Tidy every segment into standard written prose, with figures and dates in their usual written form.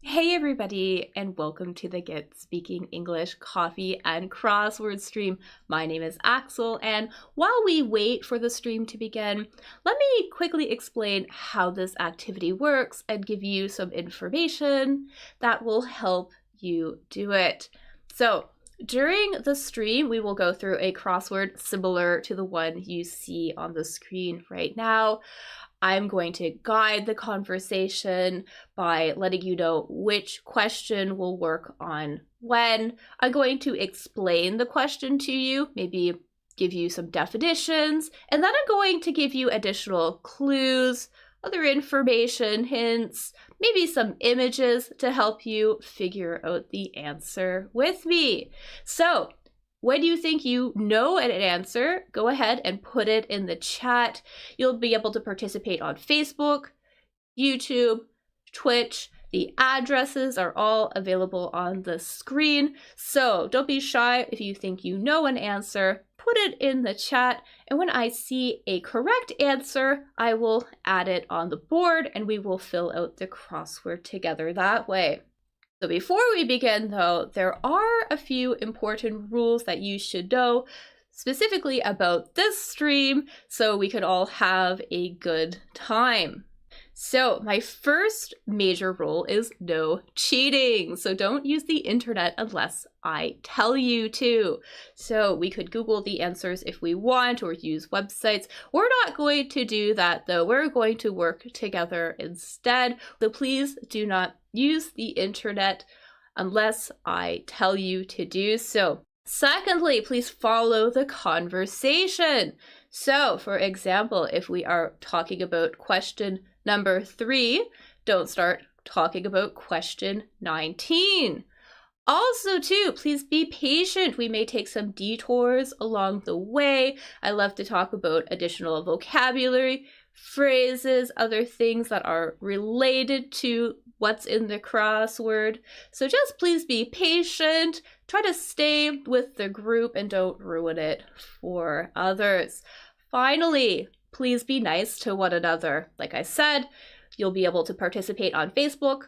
Hey everybody, and welcome to the Get Speaking English Coffee and Crossword stream. My name is Axel, and while we wait for the stream to begin, let me quickly explain how this activity works and give you some information that will help you do it. So, during the stream, we will go through a crossword similar to the one you see on the screen right now. I'm going to guide the conversation by letting you know which question will work on when. I'm going to explain the question to you, maybe give you some definitions, and then I'm going to give you additional clues, other information, hints, maybe some images to help you figure out the answer with me. So, when you think you know an answer, go ahead and put it in the chat. You'll be able to participate on Facebook, YouTube, Twitch. The addresses are all available on the screen. So don't be shy. If you think you know an answer, put it in the chat. And when I see a correct answer, I will add it on the board and we will fill out the crossword together that way. So before we begin though, there are a few important rules that you should know specifically about this stream so we could all have a good time. So my first major rule is no cheating. So don't use the internet unless I tell you to. So we could Google the answers if we want or use websites. We're not going to do that though. We're going to work together instead. So please do not use the internet unless I tell you to do so. Secondly, please follow the conversation. So for example, if we are talking about question number 3, don't start talking about question 19. Also, too, please be patient. We may take some detours along the way. I love to talk about additional vocabulary, phrases, other things that are related to what's in the crossword. So just please be patient. Try to stay with the group and don't ruin it for others. Finally, please be nice to one another. Like I said, you'll be able to participate on Facebook,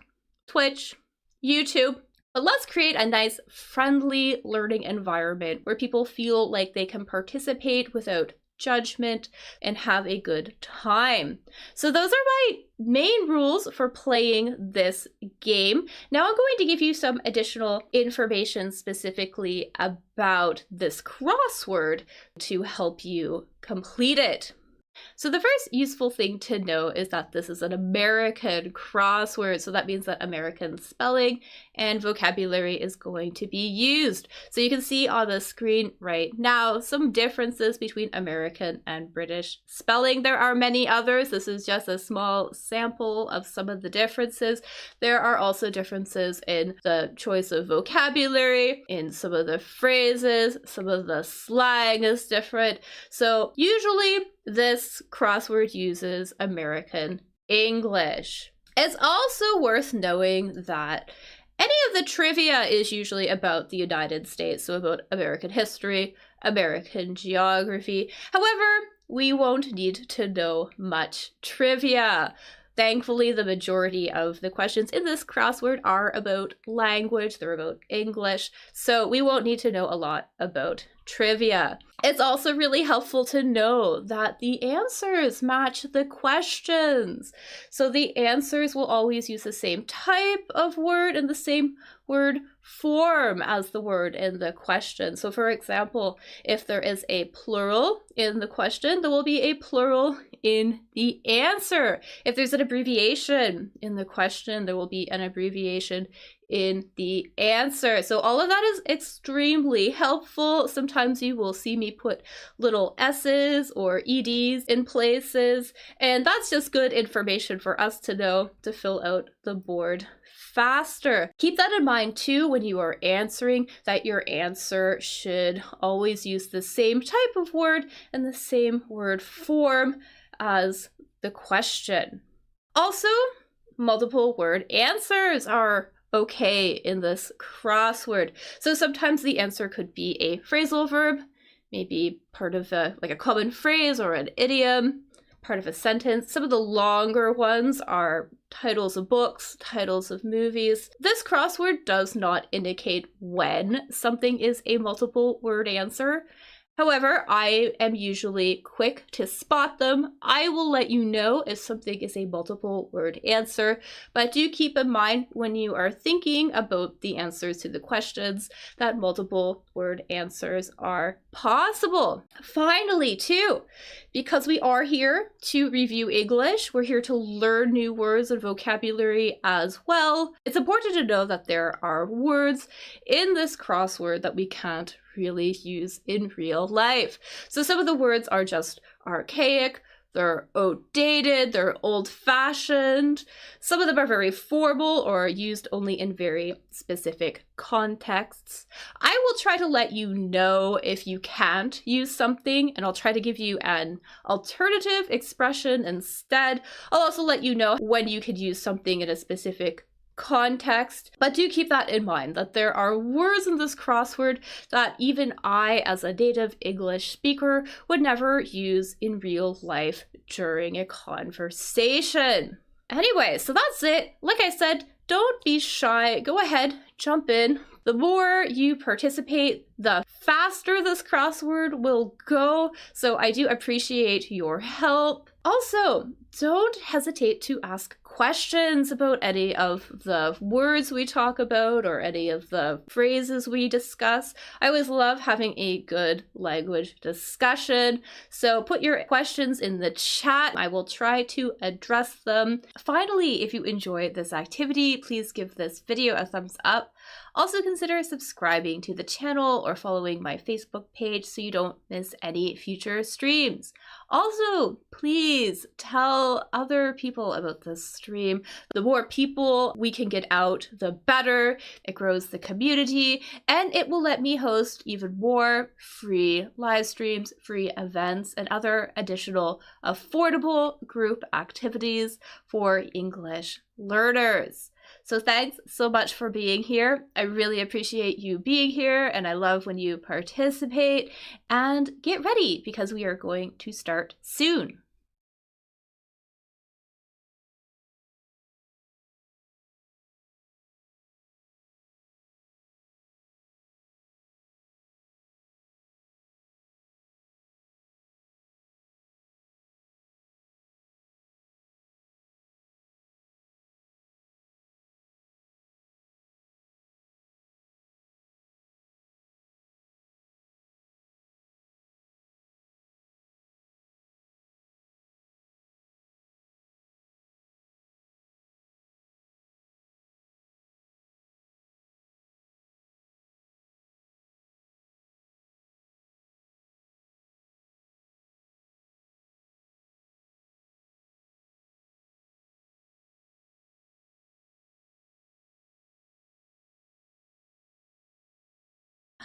Twitch, YouTube. But let's create a nice, friendly learning environment where people feel like they can participate without judgment and have a good time. So those are my main rules for playing this game. Now I'm going to give you some additional information specifically about this crossword to help you complete it. So the first useful thing to know is that this is an American crossword. So that means that American spelling and vocabulary is going to be used. So you can see on the screen right now some differences between American and British spelling. There are many others. This is just a small sample of some of the differences. There are also differences in the choice of vocabulary, in some of the phrases, some of the slang is different. So usually this crossword uses American English. It's also worth knowing that any of the trivia is usually about the United States, so about American history, American geography. However, we won't need to know much trivia. Thankfully, the majority of the questions in this crossword are about language, they're about English, so we won't need to know a lot about trivia. It's also really helpful to know that the answers match the questions. So the answers will always use the same type of word and the same word form as the word in the question. So for example, if there is a plural in the question, there will be a plural in the answer. If there's an abbreviation in the question, there will be an abbreviation in the answer. So all of that is extremely helpful. Sometimes you will see me put little S's or EDs in places, and that's just good information for us to know to fill out the board faster. Keep that in mind too when you are answering, that your answer should always use the same type of word and the same word form as the question. Also, multiple word answers are okay in this crossword. So sometimes the answer could be a phrasal verb, maybe part of a common phrase or an idiom. part of a sentence. Some of the longer ones are titles of books, titles of movies. This crossword does not indicate when something is a multiple word answer. However, I am usually quick to spot them. I will let you know if something is a multiple word answer, but do keep in mind when you are thinking about the answers to the questions that multiple word answers are possible. Finally, too, because we are here to review English, we're here to learn new words and vocabulary as well. It's important to know that there are words in this crossword that we can't really use in real life. So some of the words are just archaic, they're outdated, they're old-fashioned. Some of them are very formal or used only in very specific contexts. I will try to let you know if you can't use something, and I'll try to give you an alternative expression instead. I'll also let you know when you could use something in a specific context, but do keep that in mind that there are words in this crossword that even I, as a native English speaker, would never use in real life during a conversation. Anyway, so that's it. Like I said, don't be shy. Go ahead, jump in. The more you participate, the faster this crossword will go. So I do appreciate your help. Also, don't hesitate to ask questions about any of the words we talk about or any of the phrases we discuss. I always love having a good language discussion. So put your questions in the chat. I will try to address them. Finally, if you enjoyed this activity, please give this video a thumbs up. Also consider subscribing to the channel or following my Facebook page so you don't miss any future streams. Also, please tell other people about this stream. The more people we can get out, the better. It grows the community, and it will let me host even more free live streams, free events, and other additional affordable group activities for English learners. So thanks so much for being here. I really appreciate you being here, and I love when you participate. And get ready because we are going to start soon.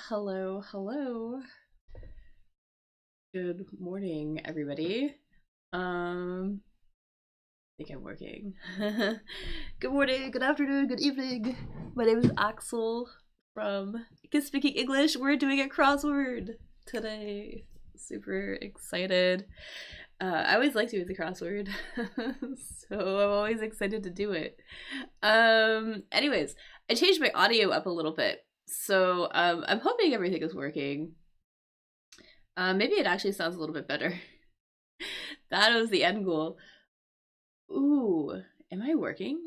Hello, hello. Good morning, everybody. I think I'm working. Good morning, good afternoon, good evening. My name is Axel from Kids Speaking English. We're doing a crossword today. Super excited. I always like doing the crossword, so I'm always excited to do it. Anyways, I changed my audio up a little bit, so I'm hoping everything is working. Maybe it actually sounds a little bit better. That was the end goal. Ooh, am I working?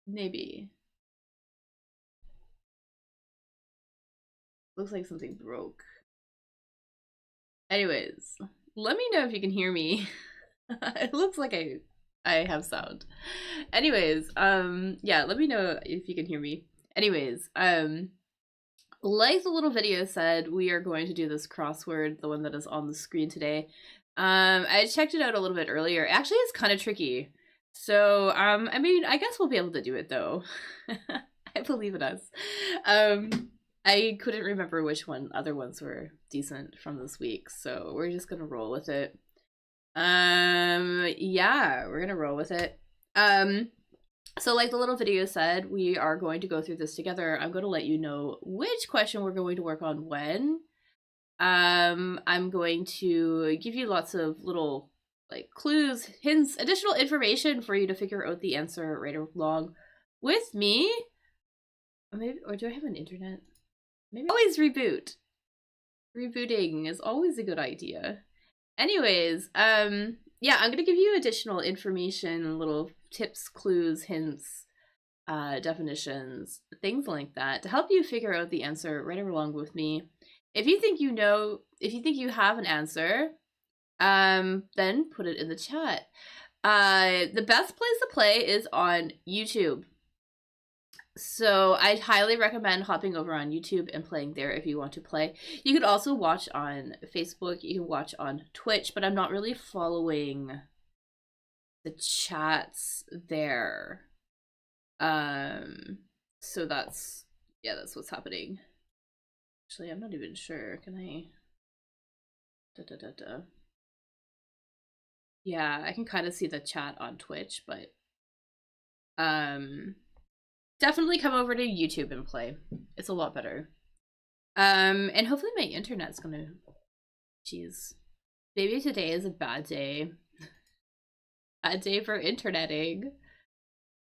Maybe. Looks like something broke. Anyways, let me know if you can hear me. It looks like I have sound. Anyways, yeah, let me know if you can hear me. Anyways, like the little video said, we are going to do this crossword, the one that is on the screen today. I checked it out a little bit earlier. Actually, it's kind of tricky. So, I mean, I guess we'll be able to do it though. I believe in us. I couldn't remember which other ones were decent from this week, so we're just gonna roll with it. Yeah, we're gonna roll with it. So like the little video said, we are going to go through this together. I'm going to let you know which question we're going to work on when. I'm going to give you lots of little like clues, hints, additional information for you to figure out the answer right along with me. Or maybe, or do I have an internet? Maybe always reboot. Rebooting is always a good idea. Anyways, yeah, I'm gonna give you additional information, little tips, clues, hints, definitions, things like that to help you figure out the answer right along with me. If you think you know, if you think you have an answer, then put it in the chat. The best place to play is on YouTube. So I'd highly recommend hopping over on YouTube and playing there if you want to play. You could also watch on Facebook, you can watch on Twitch, but I'm not really following the chats there. So that's what's happening. Actually, I'm not even sure. Can I? Yeah, I can kind of see the chat on Twitch, but definitely come over to YouTube and play. It's a lot better. And hopefully my internet's gonna. Jeez, maybe today is a bad day. Bad day for interneting.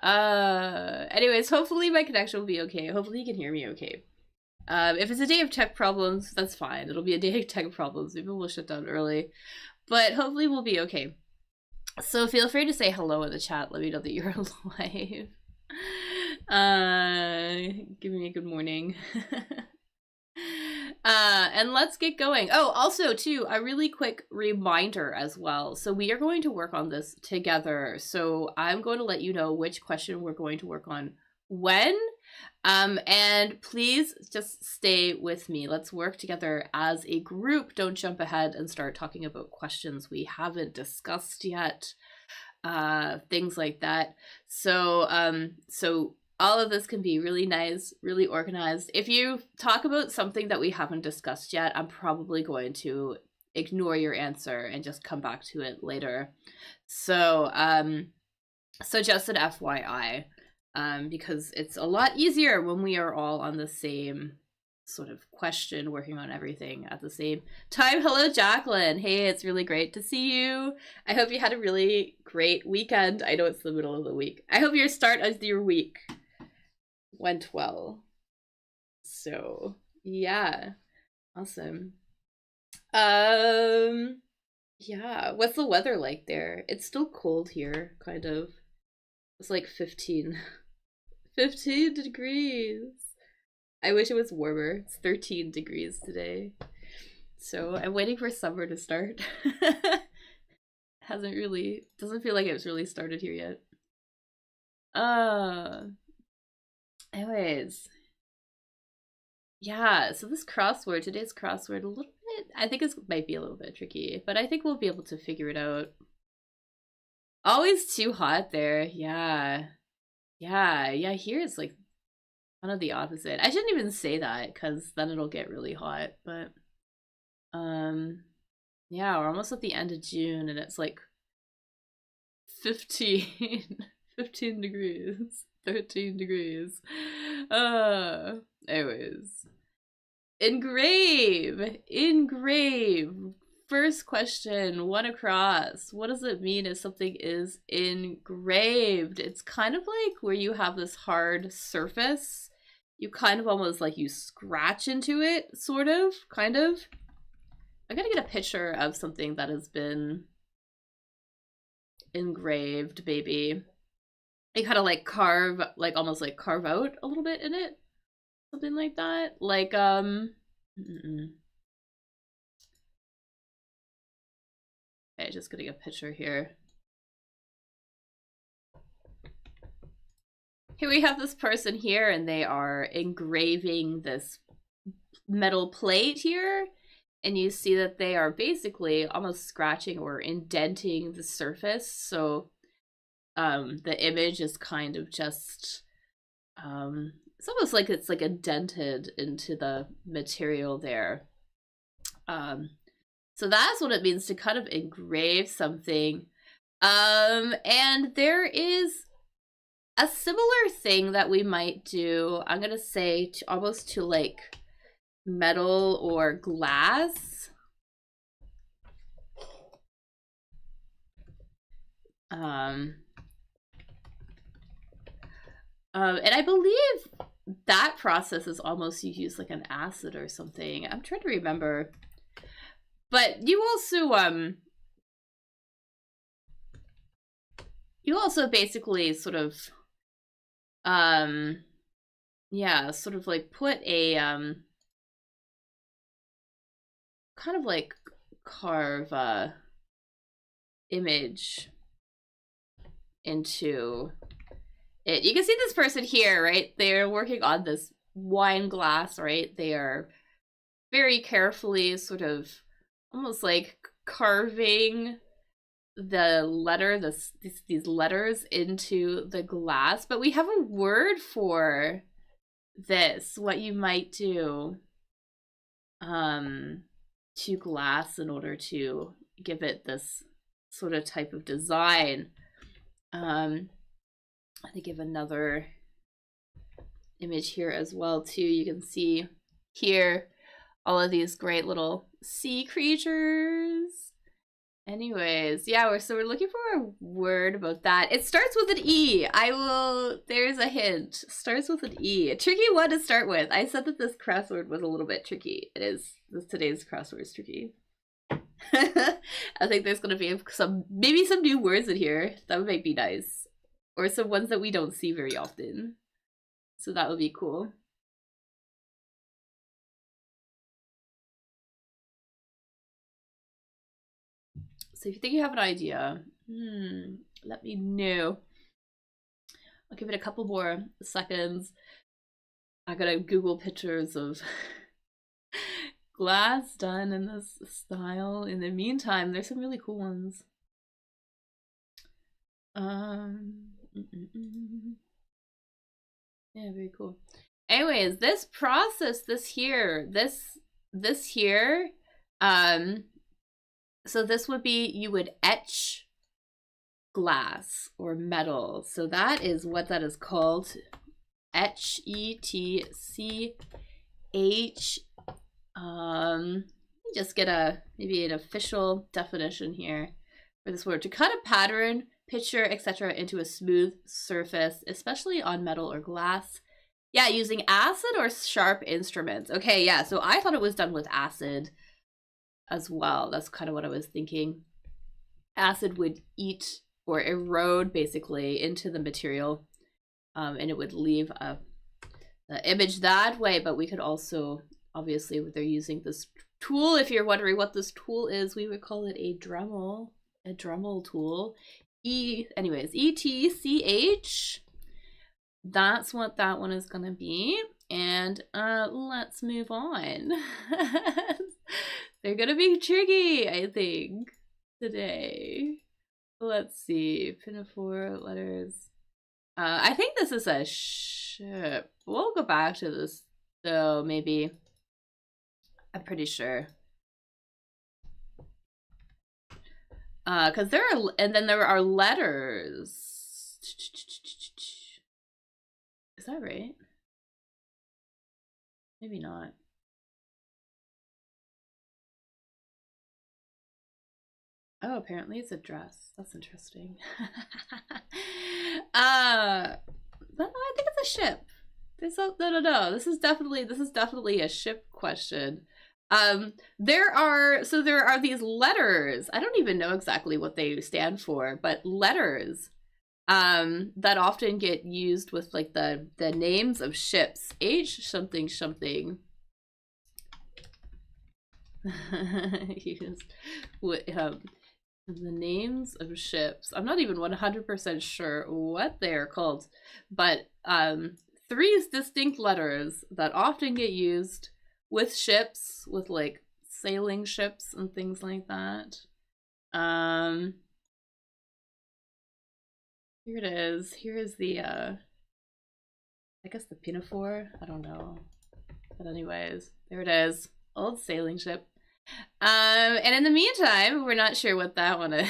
Anyways, hopefully my connection will be okay. Hopefully you can hear me okay. If it's a day of tech problems, that's fine. It'll be a day of tech problems. Maybe we'll shut down early, but hopefully we'll be okay. So feel free to say hello in the chat. Let me know that you're alive. Give me a good morning. And let's get going. Oh, also too, a really quick reminder as well. So we are going to work on this together. So I'm going to let you know which question we're going to work on when. And please just stay with me. Let's work together as a group. Don't jump ahead and start talking about questions we haven't discussed yet. Things like that. So all of this can be really nice, really organized. If you talk about something that we haven't discussed yet, I'm probably going to ignore your answer and just come back to it later. So just an FYI, because it's a lot easier when we are all on the same sort of question, working on everything at the same time. Hello, Jacqueline. Hey, it's really great to see you. I hope you had a really great weekend. I know it's the middle of the week. I hope your start of your week went well. So yeah, awesome. Yeah, what's the weather like there? It's still cold here, kind of. It's like 15 degrees. I wish it was warmer. It's 13 degrees today. So I'm waiting for summer to start. Doesn't feel like it's really started here yet. Anyways. Yeah, so today's crossword, a little bit, I think it might be a little bit tricky, but I think we'll be able to figure it out. Always too hot there. Yeah, here it's like kind of the opposite. I shouldn't even say that because then it'll get really hot, but yeah, we're almost at the end of June and it's like 15 degrees, 13 degrees. Anyways, engrave. First question, one across. What does it mean if something is engraved? It's kind of like where you have this hard surface. You kind of almost like you scratch into it, sort of, kind of. I'm gonna get a picture of something that has been engraved, baby. You kind of like carve, like almost like carve out a little bit in it. Something like that. Like, Okay, just getting a picture here. Here we have this person here and they are engraving this metal plate here. And you see that they are basically almost scratching or indenting the surface. So the image is kind of just, it's almost like it's like indented into the material there. So that's what it means to kind of engrave something. And there is a similar thing that we might do, I'm gonna say almost to like metal or glass. And I believe that process is almost, you use like an acid or something. I'm trying to remember. But you also basically sort of yeah, sort of like put a kind of like carve image into it. You can see this person here, right? They're working on this wine glass, right? They are very carefully sort of almost like carving the letter, these letters into the glass. But we have a word for this, what you might do to glass in order to give it this sort of type of design. I give another image here as well too. You can see here all of these great little sea creatures. Anyways, yeah, we're looking for a word about that. It starts with an E. There's a hint. Starts with an E. A tricky one to start with. I said that this crossword was a little bit tricky. It is. Today's crossword is tricky. I think there's gonna be maybe some new words in here. That would make me nice. Or some ones that we don't see very often. So that would be cool. So if you think you have an idea, let me know. I'll give it a couple more seconds. I gotta Google pictures of glass done in this style. In the meantime, there's some really cool ones. Yeah, very cool. Anyways, this process, this here, so this would be, you would etch glass or metal. So that is what that is called. Etch, E-T-C-H. Just get maybe an official definition here for this word. To cut a pattern, picture, etc. into a smooth surface, especially on metal or glass. Yeah, using acid or sharp instruments. Okay, yeah, so I thought it was done with acid as well. That's kind of what I was thinking. Acid would eat or erode basically into the material, and it would leave the image that way. But we could also, obviously, they're using this tool. If you're wondering what this tool is, we would call it a Dremel tool. Anyways, E-T-C-H. That's what that one is gonna be. And let's move on. They're gonna be tricky, I think, today. Let's see. Pinafore letters. I think this is a ship. We'll go back to this though, maybe. I'm pretty sure. Because there are letters. Is that right? Maybe not. Oh, apparently it's a dress. That's interesting. But no, I think it's a ship. No. This is definitely a ship question. There are these letters. I don't even know exactly what they stand for, but letters that often get used with like the names of ships. H something something. Used with the names of ships. I'm not even 100% sure what they're called, but 3 distinct letters that often get used with ships, with like sailing ships and things like that. Here it is. Here is the I guess the pinafore. I don't know. But anyways, there it is. Old sailing ship. And in the meantime, we're not sure what that one is,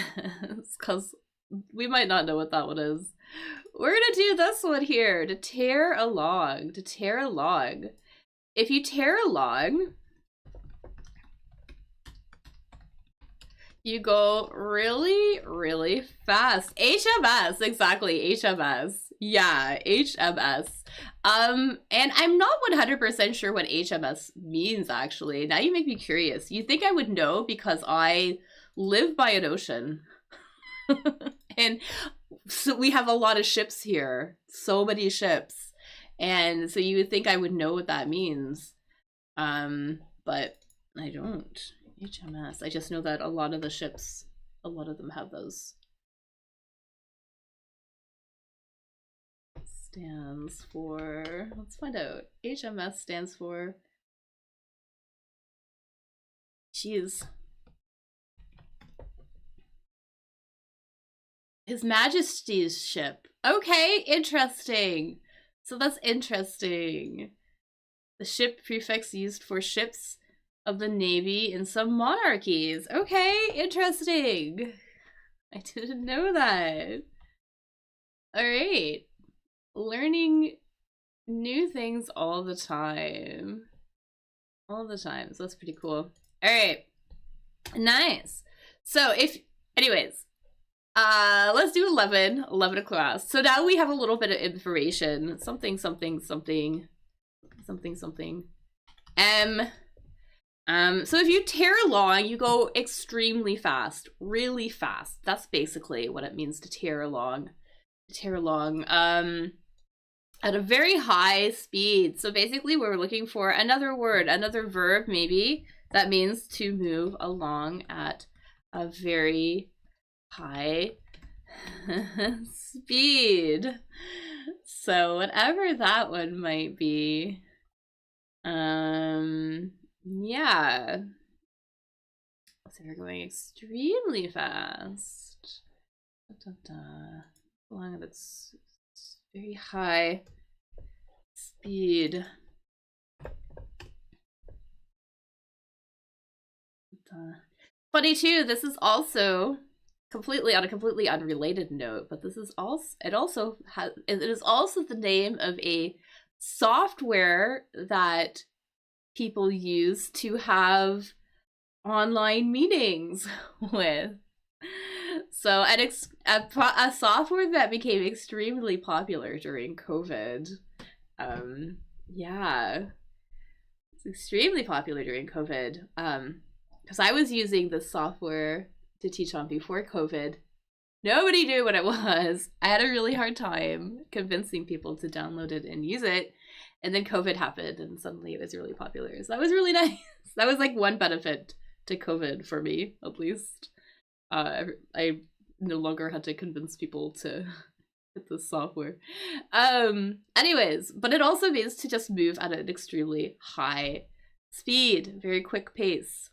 because we might not know what that one is. We're gonna do this one here, to tear a log. To tear a log. If you tear a log, You go really, really fast. HMS, exactly, HMS. Yeah, HMS. And I'm not 100% sure what HMS means, actually. Now you make me curious. You think I would know because I live by an ocean. And so we have a lot of ships here. So many ships. And so you would think I would know what that means. But I don't. HMS. I just know that a lot of the ships, a lot of them have those. Stands for, let's find out. HMS stands for, jeez. His Majesty's ship. Okay, interesting. So that's interesting. The ship prefix used for ships of the Navy in some monarchies. Okay, interesting. I didn't know that. All right. Learning new things all the time. All the time. So that's pretty cool. All right. Nice. So anyways, let's do 11 across. So now we have a little bit of information. Something. So if you tear along, you go extremely fast, really fast. That's basically what it means to tear along. At a very high speed. So basically we're looking for another word, another verb maybe, that means to move along at a very high speed. So whatever that one might be. Yeah. So we're going extremely fast. Along at its very high speed. Funny too, this is also completely on a completely unrelated note, but this is also it is also the name of a software that people use to have online meetings with. So a software that became extremely popular during COVID. Yeah, it's extremely popular during COVID. Because I was using this software to teach on before COVID. Nobody knew what it was. I had a really hard time convincing people to download it and use it. And then COVID happened and suddenly it was really popular. So that was really nice. That was like one benefit to COVID for me, at least. I no longer had to convince people to get this software. Anyways, but it also means to just move at an extremely high speed, very quick pace.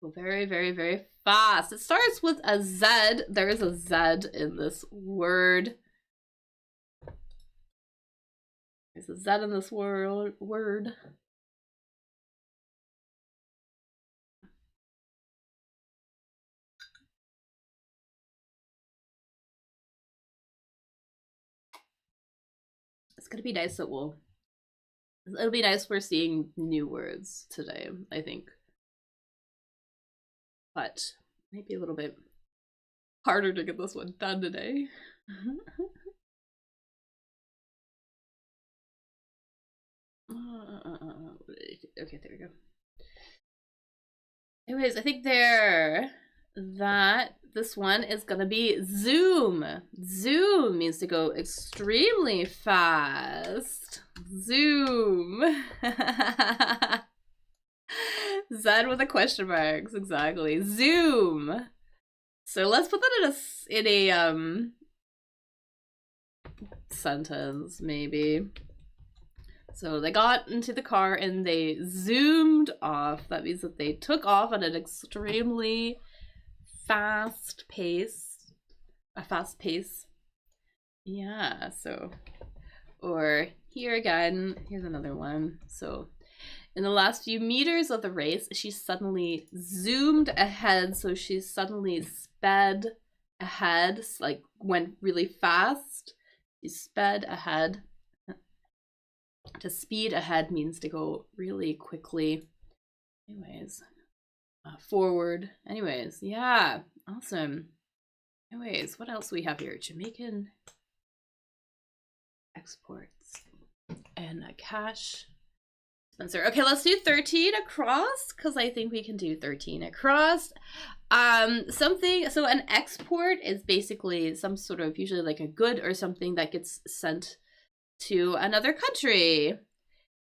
So very, very, very fast. It starts with a Z. There is a Z in this word. There's a Z in this word. It's gonna be nice that it'll be nice we're seeing new words today, I think. But maybe a little bit harder to get this one done today. Okay, there we go. Anyways, I think this one is gonna be zoom. Zoom means to go extremely fast. Zoom. Z with a question marks, exactly. Zoom. So let's put that in a sentence, maybe. So they got into the car and they zoomed off. That means that they took off at an extremely fast pace. A fast pace. Yeah, so. Or here again, here's another one. So in the last few meters of the race, she suddenly zoomed ahead. So she suddenly sped ahead, like went really fast. She sped ahead. To speed ahead means to go really quickly. Anyways, forward. Anyways, yeah, awesome. Anyways, what else do we have here? Jamaican exports and a cash dispenser. Okay, let's do 13 across because I think we can do 13 across. So an export is basically some sort of, usually like a good or something that gets sent to another country.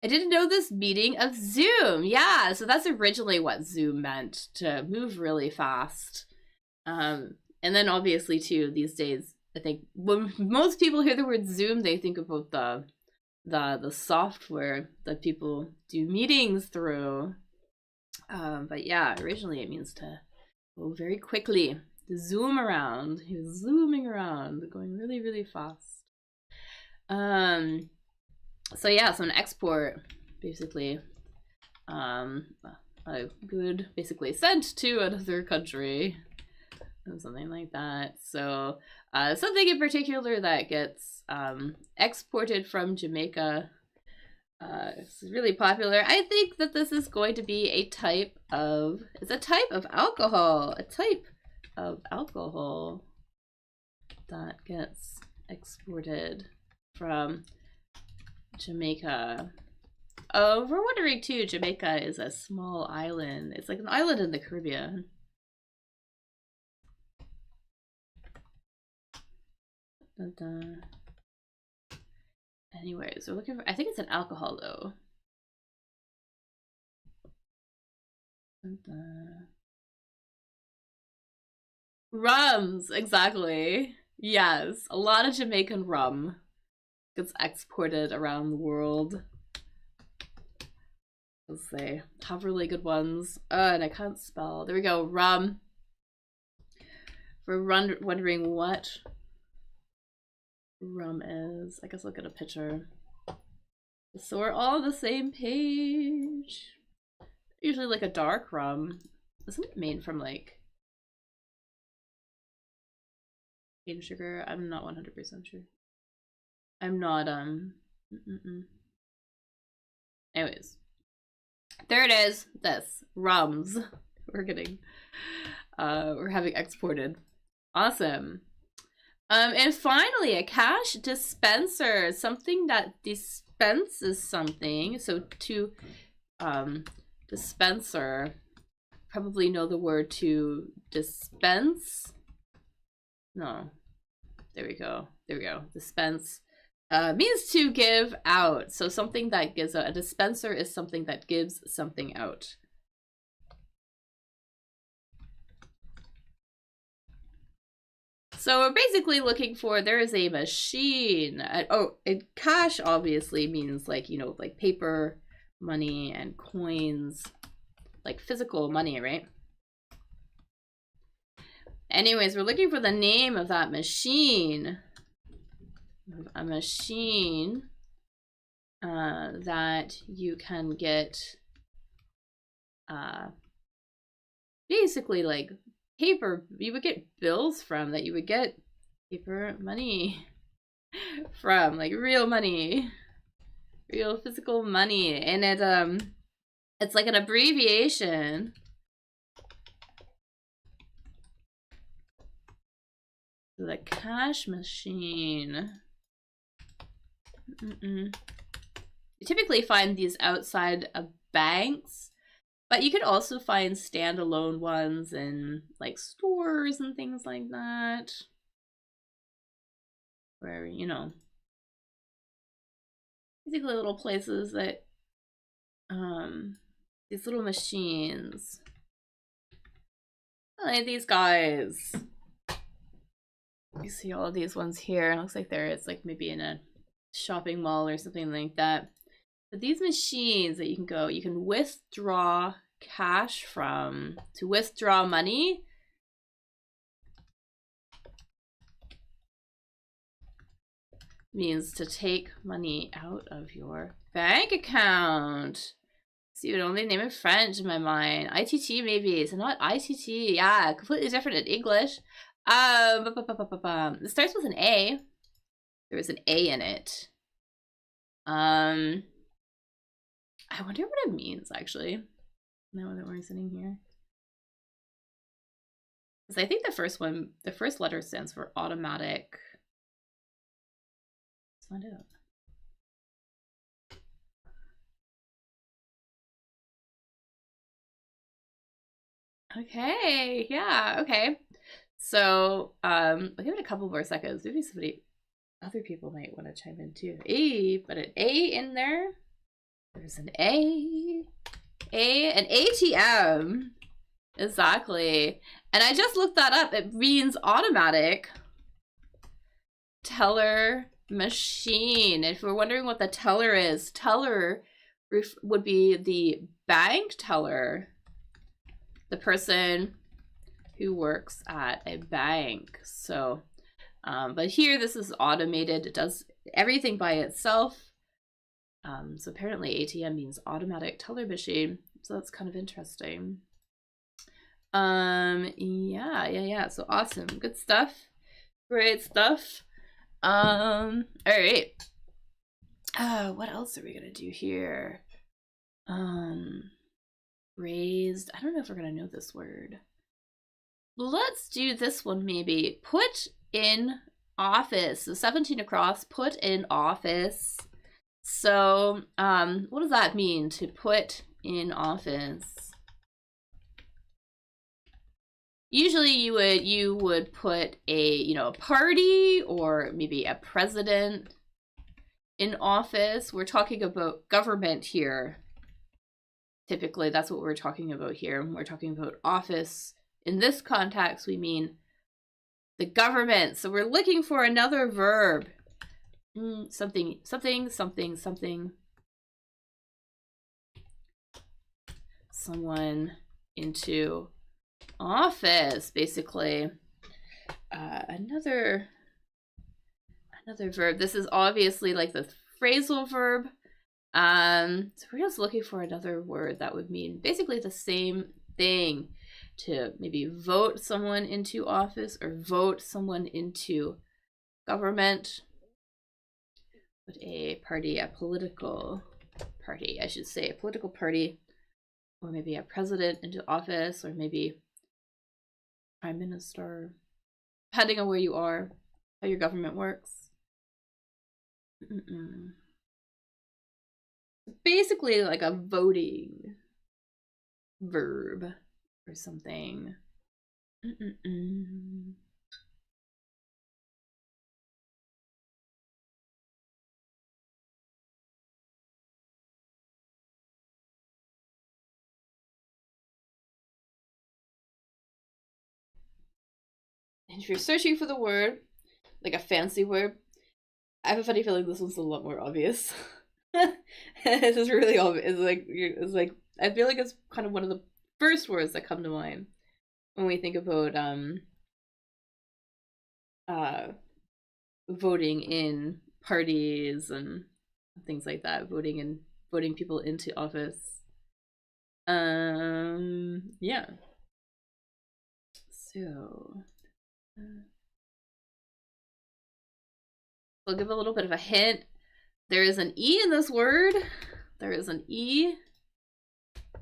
I didn't know this meaning of Zoom. Yeah, so that's originally what Zoom meant, to move really fast. And then obviously too, these days, I think when most people hear the word Zoom, they think about the software that people do meetings through. But yeah, originally it means to go very quickly, to zoom around. He was zooming around, going really, really fast. So yeah, so an export, basically, a good basically sent to another country, or something like that. So something in particular that gets exported from Jamaica. It's really popular. I think that this is going to be a type of, it's a type of alcohol. A type of alcohol that gets exported from Jamaica. Oh, we're wondering too, Jamaica is a small island. It's like an island in the Caribbean. Anyways, we're looking for, I think it's an alcohol though. Rums, exactly. Yes, a lot of Jamaican rum gets exported around the world. Because they have really good ones. And I can't spell. There we go, rum. If we're wondering what rum is, I guess I'll get a picture. So we're all on the same page. Usually like a dark rum. Isn't it made from like cane sugar? I'm not 100% sure. I'm not Anyways, there it is. This rums we're getting we're having exported. Awesome. And finally, a cash dispenser, something that dispenses something. So to dispenser, probably know the word to dispense. No, there we go. There we go. Dispense means to give out. So something that gives out. A dispenser is something that gives something out. So we're basically looking for, there is a machine. Cash obviously means like, you know, like paper money and coins, like physical money, right? Anyways, we're looking for the name of that machine. A machine that you can get basically like paper, you would get bills from, that you would get paper money from, like real money, real physical money. And it's like an abbreviation. The cash machine. You typically find these outside of banks, but you could also find standalone ones in like stores and things like that, where, you know, basically little places that these little machines. I like these guys. You see all of these ones here. It looks like it's like maybe in a shopping mall or something like that. But these machines that you can withdraw cash from. To withdraw money, means to take money out of your bank account. So you would only name it French in my mind. ITT maybe, so not ITT. Yeah, completely different in English. It starts with an A. There was an A in it. I wonder what it means actually. Now that we're sitting here, Because I think the first letter stands for automatic. Let's find out. Okay, yeah, okay. So, I'll give it a couple more seconds. Maybe other people might want to chime in too. But an A in there. There's an an ATM. Exactly. And I just looked that up. It means automatic teller machine. If we're wondering what the teller is, teller would be the bank teller, the person who works at a bank. So, but here this is automated. It does everything by itself. So apparently ATM means automatic teller machine. So that's kind of interesting. Yeah. So awesome. Good stuff. Great stuff. All right. What else are we gonna do here? Raised. I don't know if we're gonna know this word. Let's do this one maybe. Put in office. So 17 across, put in office. So, what does that mean, to put in office? Usually you would put a party or maybe a president in office. We're talking about government here. Typically, that's what we're talking about here. We're talking about office. In this context, we mean the government. So we're looking for another verb. Something. Someone into office, basically. Another verb. This is obviously like the phrasal verb. So we're just looking for another word that would mean basically the same thing. To maybe vote someone into office or vote someone into government. Put a party, a political party, I should say, a political party, or maybe a president into office, or maybe prime minister, depending on where you are, how your government works. Basically like a voting verb or something. And if you're searching for the word, like a fancy word, I have a funny feeling this one's a lot more obvious. It's just really obvious. It's like I feel like it's kind of one of the first words that come to mind when we think about voting in parties and things like that, voting people into office. Yeah. So I'll give a little bit of a hint. There is an E in this word. There is an E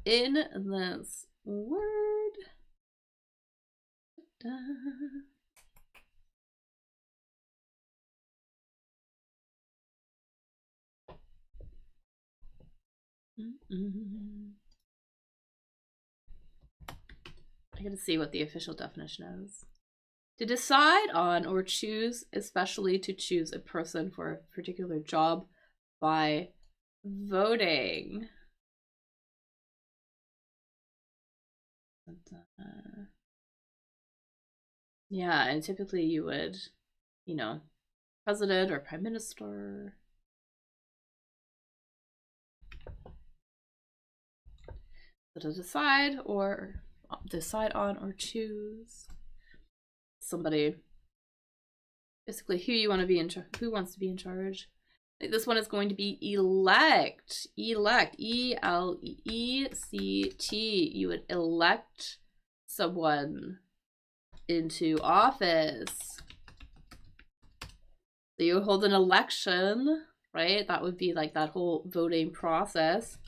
in this word. I gotta see what the official definition is. To decide on or choose, especially to choose a person for a particular job by voting. Yeah, and typically you would, president or prime minister. So to decide on or choose somebody, basically who you want to be in charge, who wants to be in charge. This one is going to be elect. Elect. E-L-E-C-T. You would elect someone into office. So you hold an election, right? That would be like that whole voting process.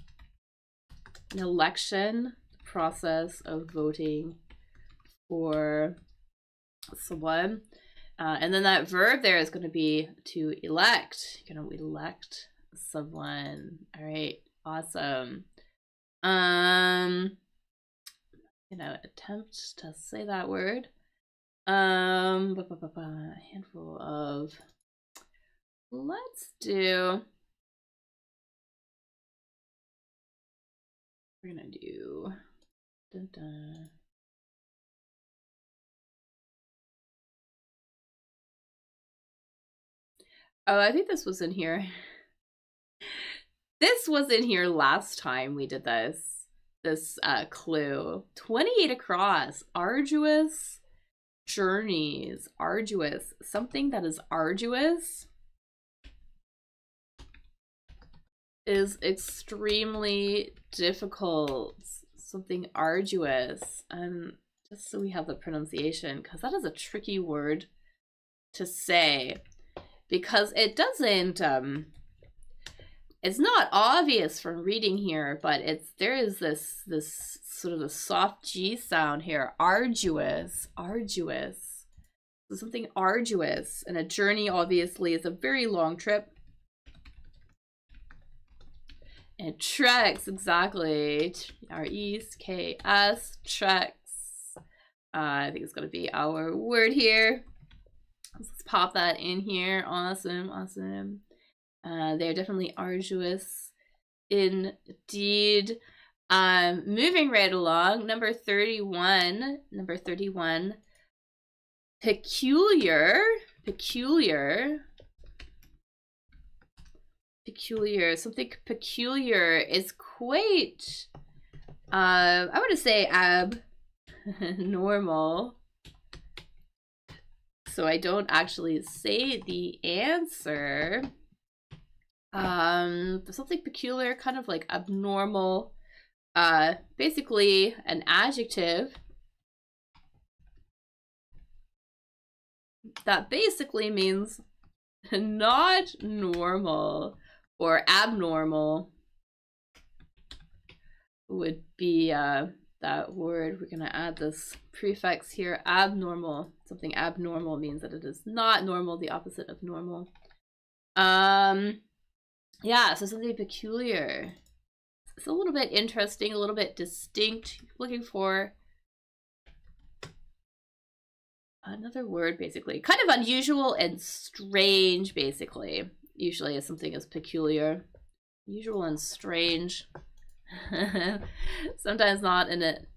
An election process of voting for someone. And then that verb there is going to be to elect. You're going to elect someone. All right, awesome. Attempt to say that word. A handful of. Let's do. We're gonna do. Dun, dun. Oh, I think this was in here. This was in here last time we did this clue. 28 across. Arduous journeys. Arduous. Something that is arduous is extremely difficult. Something arduous. Just so we have the pronunciation, because that is a tricky word to say. Because it doesn't, it's not obvious from reading here, but there is this sort of a soft G sound here. Arduous, arduous. So something arduous, and a journey obviously is a very long trip. And treks, exactly. R-E-K-S, treks. I think it's gonna be our word here. Let's pop that in here. Awesome, awesome. They're definitely arduous indeed. Moving right along, number 31. Number 31. Peculiar. Peculiar. Peculiar. Something peculiar is quite, I would say abnormal. So I don't actually say the answer. Something peculiar, kind of like abnormal. Basically an adjective that basically means not normal or abnormal would be that word. We're gonna add this prefix here, abnormal. Something abnormal means that it is not normal, the opposite of normal. Yeah, so something peculiar. It's a little bit interesting, a little bit distinct. Looking for another word, basically. Kind of unusual and strange, basically. Usually if something is peculiar. Usual and strange. Sometimes not in it.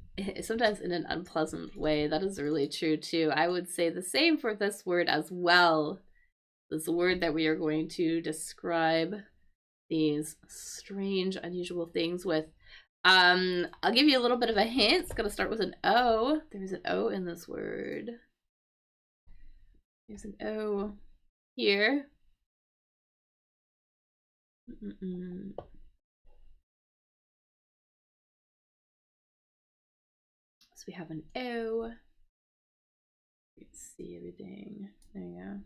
Sometimes in an unpleasant way. That is really true too. I would say the same for this word as well. This word that we are going to describe these strange, unusual things with. I'll give you a little bit of a hint. It's gonna start with an O. There's an O in this word. There's an O here. So we have an O. You can see everything. There you go.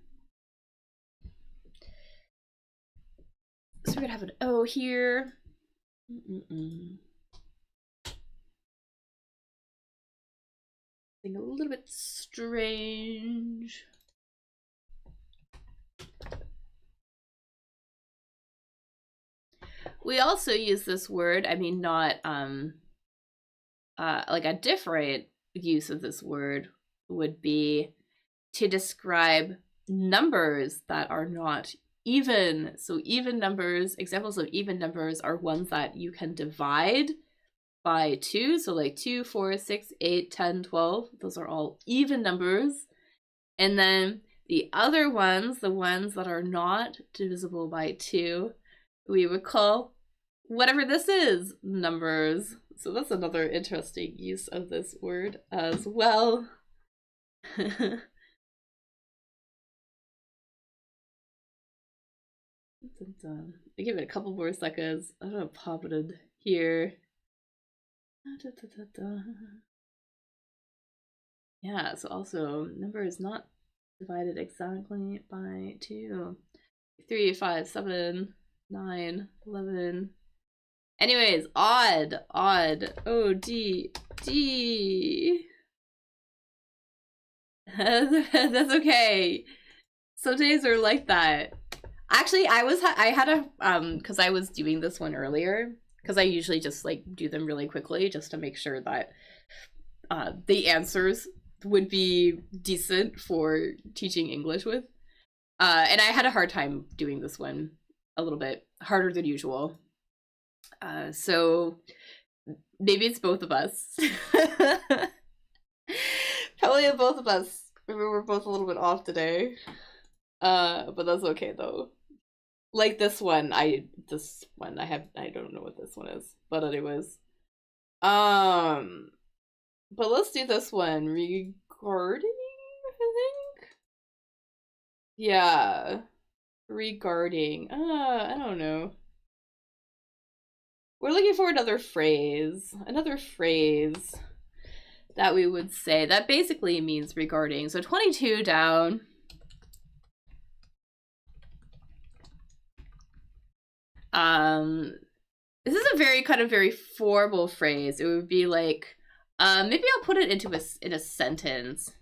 So we're gonna have an O here. Something a little bit strange. We also use this word, I mean, not like a different use of this word would be to describe numbers that are not even. So even numbers, examples of even numbers are ones that you can divide by 2. So like 2, 4, 6, 8, 10, 12. Those are all even numbers. And then the other ones, the ones that are not divisible by 2, we would call whatever this is numbers. So that's another interesting use of this word as well. I give it a couple more seconds. I don't know, pop it in here. Yeah, so also number is not divided exactly by 2. 3, 5, 7, 9, 11. Anyways, odd, odd, O-D-D. That's okay. Some days are like that. Actually, I had a because I was doing this one earlier, because I usually just like do them really quickly just to make sure that the answers would be decent for teaching English with. And I had a hard time doing this one, a little bit harder than usual. So maybe it's both of us. Probably both of us. We're both a little bit off today. But that's okay though. Like this one, I don't know what this one is. But anyways. But let's do this one. Regarding, I think? Yeah. Regarding. I don't know. We're looking for another phrase. Another phrase that we would say that basically means regarding. So 22 down. This is a very kind of very formal phrase. It would be like, maybe I'll put it into in a sentence.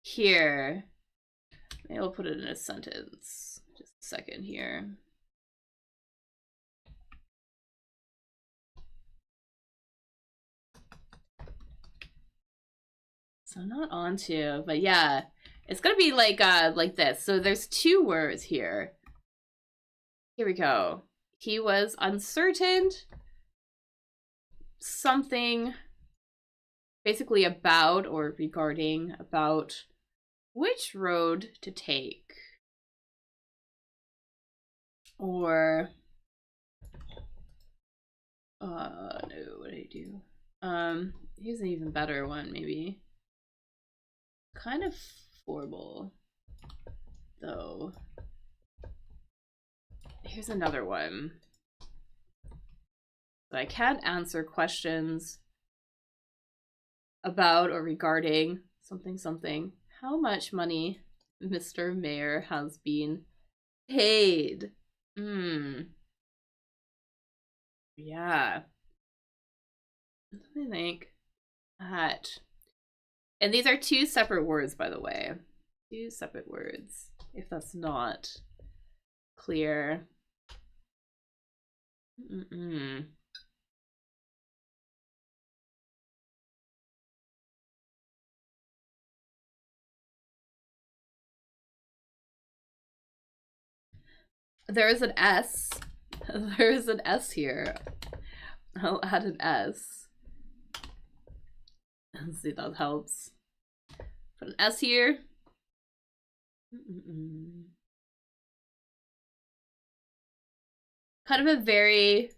Here. Maybe I'll put it in a sentence. Just a second here. So not onto, but yeah, it's gonna be like this. So there's two words here. Here we go. He was uncertain. Something basically about or regarding about which road to take. Or no, what did I do? Here's an even better one, maybe. Kind of formal, though. Here's another one. I can't answer questions about or regarding something something. How much money Mr. Mayor has been paid? Yeah. Let me think. And these are two separate words, by the way. Two separate words, if that's not clear. There is an S. There is an S here. I'll add an S. Let's see if that helps. Put an S here. Kind of a very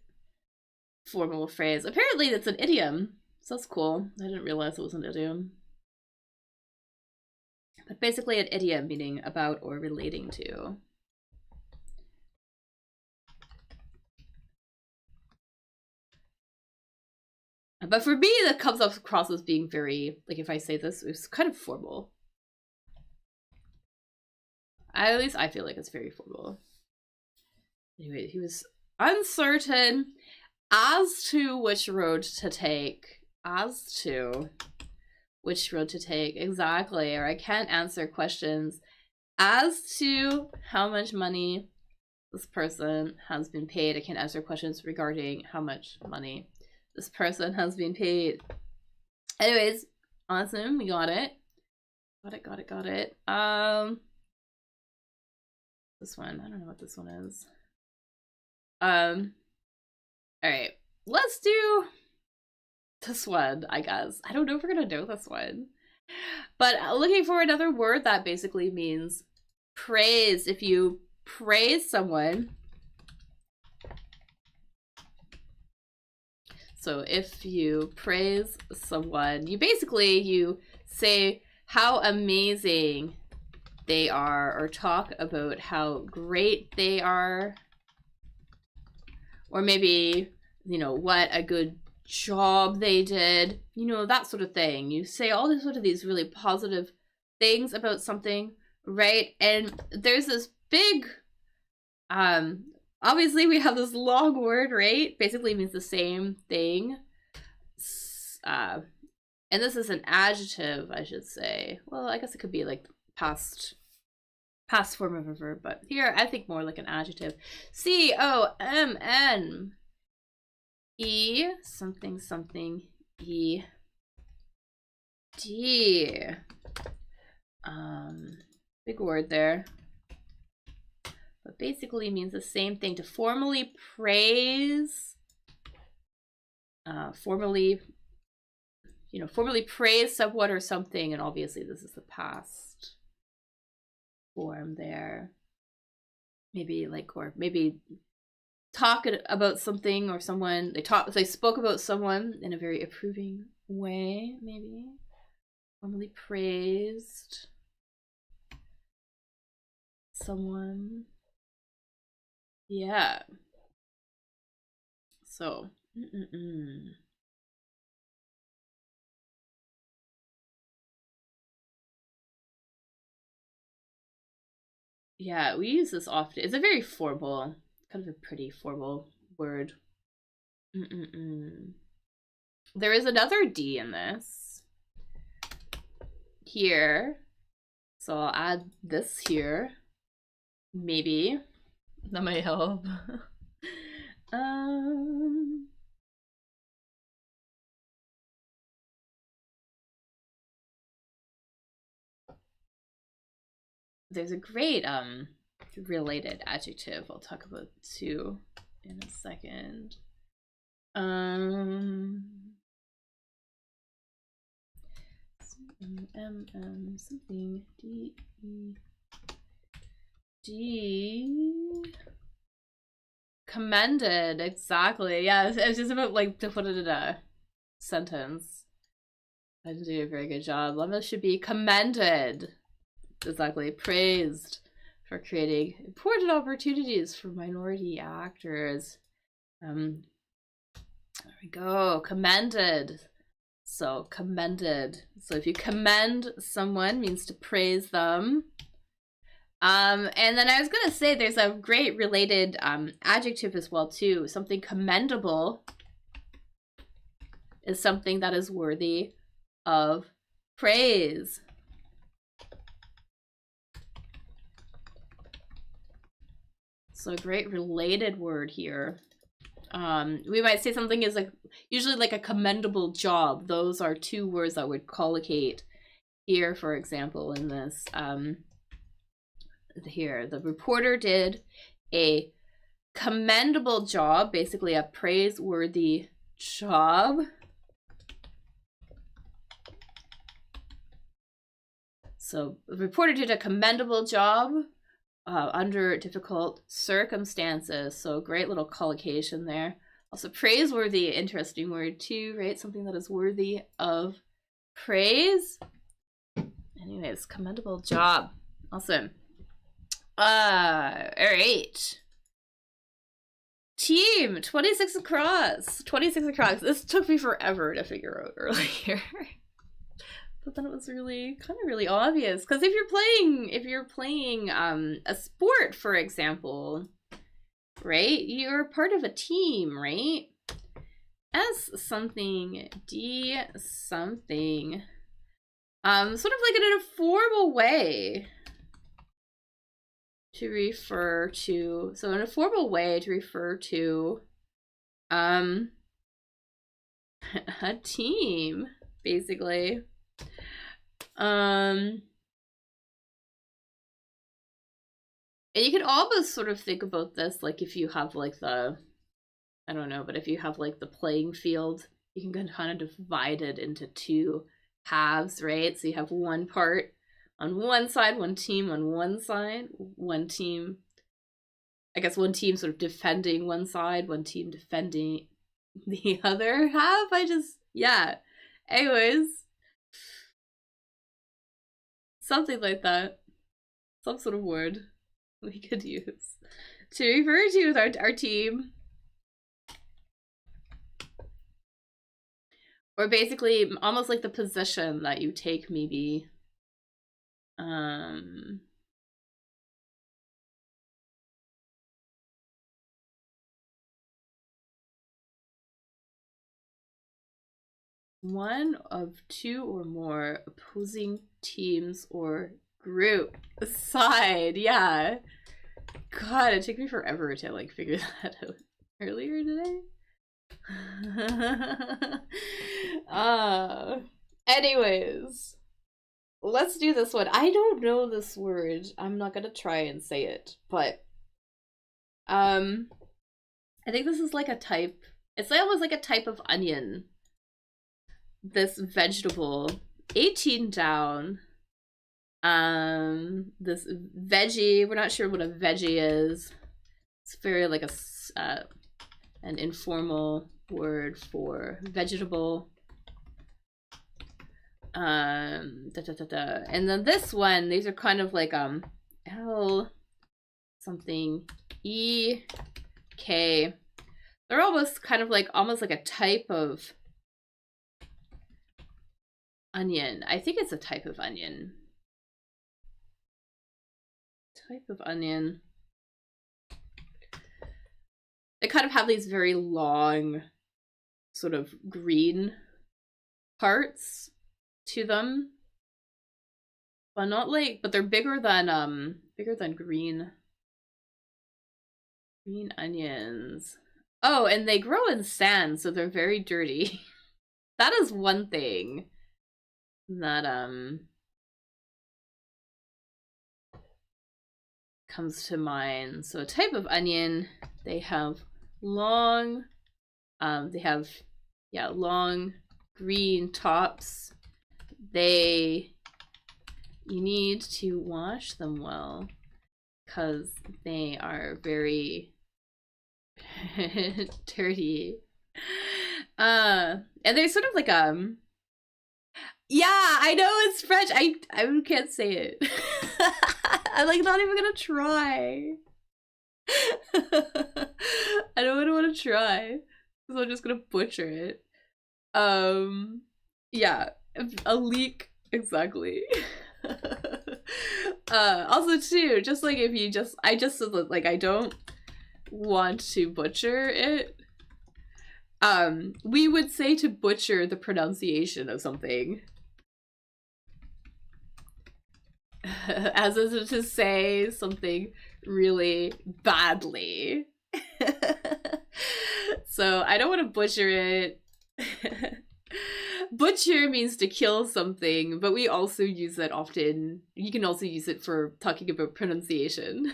formal phrase. Apparently it's an idiom, so that's cool. I didn't realize it was an idiom. But basically an idiom meaning about or relating to. But for me, that comes across as being very, like if I say this, it's kind of formal. At least I feel like it's very formal. Anyway, he was uncertain as to which road to take. As to which road to take, exactly. Or I can't answer questions as to how much money this person has been paid. I can't answer questions regarding how much money this person has been paid. Anyways, awesome, we got it. Got it. This one, I don't know what this one is. Alright, let's do this one, I guess. I don't know if we're gonna know this one. But looking for another word that basically means praise. If you praise someone, so if you praise someone, you say how amazing they are, or talk about how great they are, or maybe, you know, what a good job they did, you know, that sort of thing. You say all these sort of these really positive things about something, right? And there's this big obviously we have this long word, right? Basically means the same thing. And this is an adjective, I should say. Well, I guess it could be like past form of a verb, but here I think more like an adjective. C-O-M-N E something something E D. Big word there. But basically means the same thing. To formally praise, formally praise someone or something, and obviously this is the past form there. Maybe like, or maybe talk about something or someone. They spoke about someone in a very approving way, maybe. Formally praised someone. Yeah. So, yeah, we use this often. It's a very formal, kind of a pretty formal word. There is another D in this. Here. So I'll add this here. Maybe. That might help. There's a great related adjective I'll talk about too in a second. Something D. Commended, exactly. Yeah, it's just about like to put it in a sentence. I didn't do a very good job. Lemma should be commended. Exactly, praised for creating important opportunities for minority actors. There we go, commended. So commended. So if you commend someone, means to praise them. And then I was gonna say there's a great related adjective as well too. Something commendable is something that is worthy of praise. So a great related word here. We might say something is like usually like a commendable job. Those are two words that would collocate here, for example, in this. Here, the reporter did a commendable job, basically a praiseworthy job. So the reporter did a commendable job under difficult circumstances. So great little collocation there. Also praiseworthy, interesting word too, right? Something that is worthy of praise. Anyways, commendable job. Awesome. All right. Team 26 across. 26 across. This took me forever to figure out earlier. But then it was really kind of really obvious, because if you're playing a sport, for example, right? You're part of a team, right? S something, D something. Sort of like in a formal way to refer to. So in a formal way to refer to a team, basically. And you can almost sort of think about this like if you have like the, I don't know, but if you have like the playing field, you can kind of divide it into two halves, right? So you have one part on one side, one team on one side, one team, I guess one team sort of defending one side, one team defending the other half. Yeah. Anyways. Something like that. Some sort of word we could use to refer to our team. Or basically almost like the position that you take, maybe. one of two or more opposing teams or group side. Yeah. God, it took me forever to like figure that out earlier today. Anyways, let's do this one. I don't know this word. I'm not gonna try and say it, but I think this is like a type. It's almost like a type of onion. This vegetable. 18 down. This veggie. We're not sure what a veggie is. It's very like an informal word for vegetable. And then this one, these are kind of like L something E K. They're almost kind of like almost like a type of onion. I think it's a type of onion. Type of onion. They kind of have these very long sort of green parts to them. But not like, but they're bigger than green onions. Oh, and they grow in sand, so they're very dirty. That is one thing that comes to mind. So a type of onion, they have long long green tops. You need to wash them well because they are very dirty. And they're sort of like yeah, I know it's French. I can't say it. I'm like not even gonna try. I don't even want to try, so I'm just gonna butcher it. Yeah, a leek, exactly. Also too, just like if you I just like I don't want to butcher it. We would say to butcher the pronunciation of something. As is to say something really badly. So I don't want to butcher it. Butcher means to kill something, but we also use that often. You can also use it for talking about pronunciation.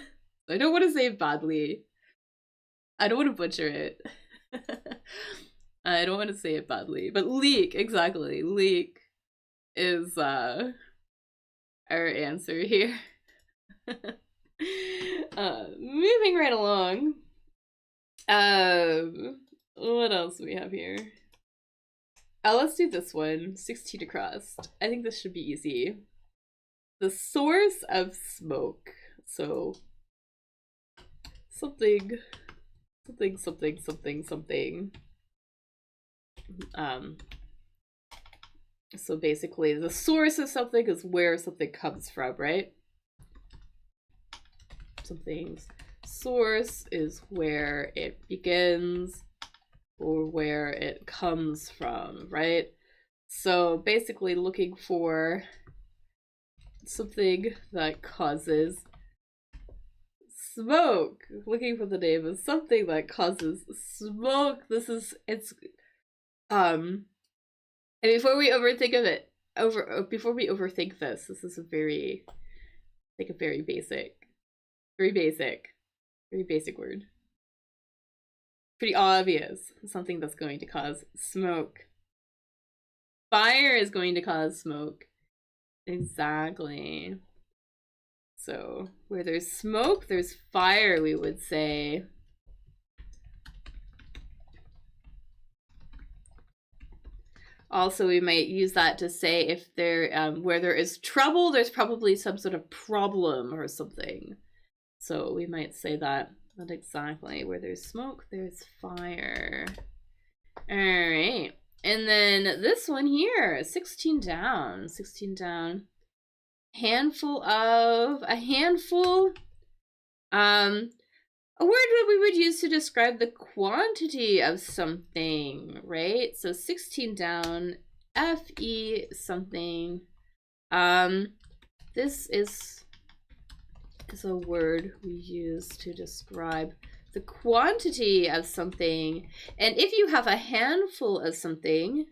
I don't want to say it badly. I don't want to butcher it. I don't want to say it badly. But leek, exactly. Leek is our answer here. Moving right along. What else do we have here? Let's do this one. 16 across. I think this should be easy. The source of smoke. So something. So basically the source of something is where something comes from, right? Something's source is where it begins or where it comes from, right? So basically looking for something that causes smoke. Looking for the name of something that causes smoke. And before we overthink this, this is a very basic word. Pretty obvious. Something that's going to cause smoke. Fire is going to cause smoke. Exactly. So where there's smoke, there's fire, we would say. Also, we might use that to say if where there is trouble, there's probably some sort of problem or something. So we might say that. Not exactly. Where there's smoke, there's fire. All right. And then this one here, 16 down. 16 down. A handful. A word that we would use to describe the quantity of something, right? So 16 down F-E something. This is a word we use to describe the quantity of something. And if you have a handful of something,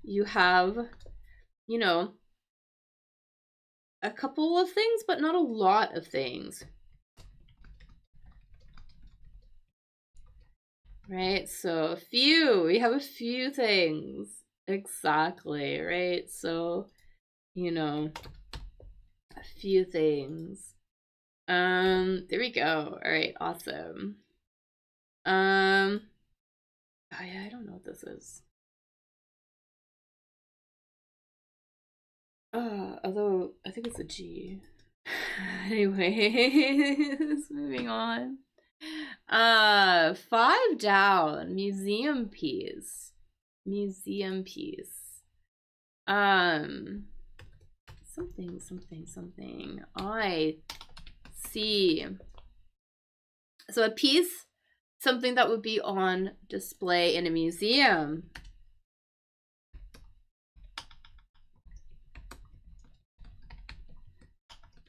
you have, you know, a couple of things, but not a lot of things. Right? So a few, we have a few things. Exactly, right? So, you know, a few things. There we go. All right, awesome. Oh yeah, I don't know what this is. Although I think it's a G. Anyways, moving on. 5 down. Museum piece. Museum piece. Something. I see. So a piece, something that would be on display in a museum.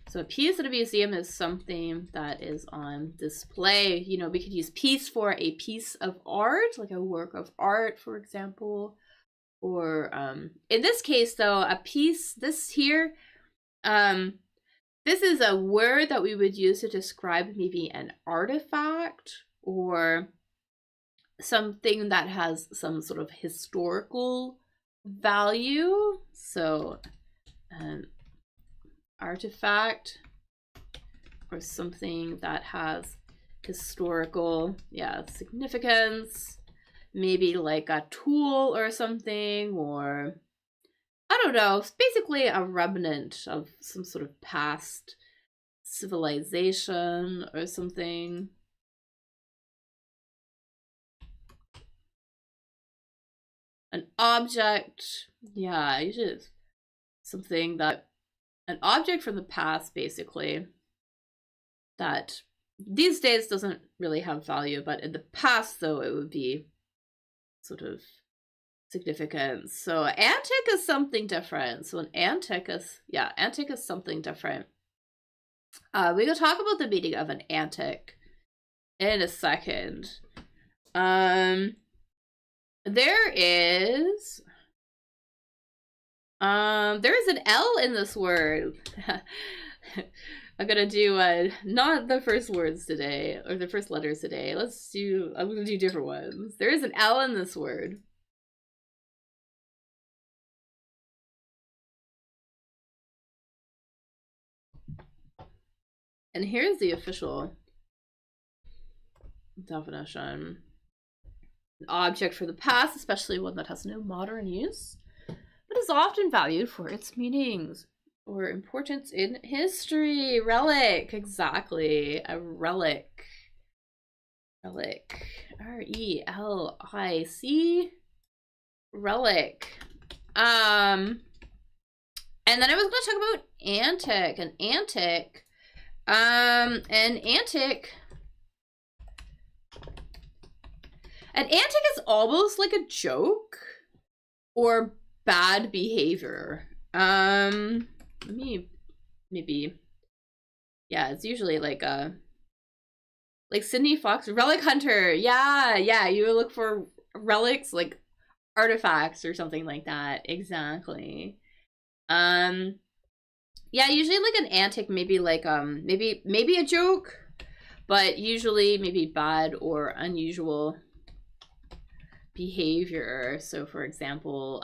So a piece at a museum is something that is on display. You know, we could use piece for a piece of art, like a work of art, for example. Or in this case, though, a piece, this here, this is a word that we would use to describe maybe an artifact or something that has some sort of historical value. So artifact or something that has historical, significance. Maybe like a tool or something, or I don't know, it's basically a remnant of some sort of past civilization or something. An object, yeah, usually something that, an object from the past, basically, that these days doesn't really have value, but in the past, though, it would be sort of significance. So antique is something different. So an antique is, antique is something different. We can talk about the meaning of an antique in a second. There is an L in this word. I'm gonna do not the first words today, or the first letters today. I'm gonna do different ones. There is an L in this word. And here's the official definition. An object for the past, especially one that has no modern use, but is often valued for its meanings or importance in history. Relic, exactly. A relic. Relic. R-E-L-I-C. Relic. And then I was going to talk about antic. An antic. An antic is almost like a joke or bad behavior. It's usually like Sydney Fox, relic hunter. Yeah, you would look for relics, like artifacts or something like that. Exactly. Yeah, usually like an antic, maybe like maybe a joke, but usually maybe bad or unusual behavior. So for example,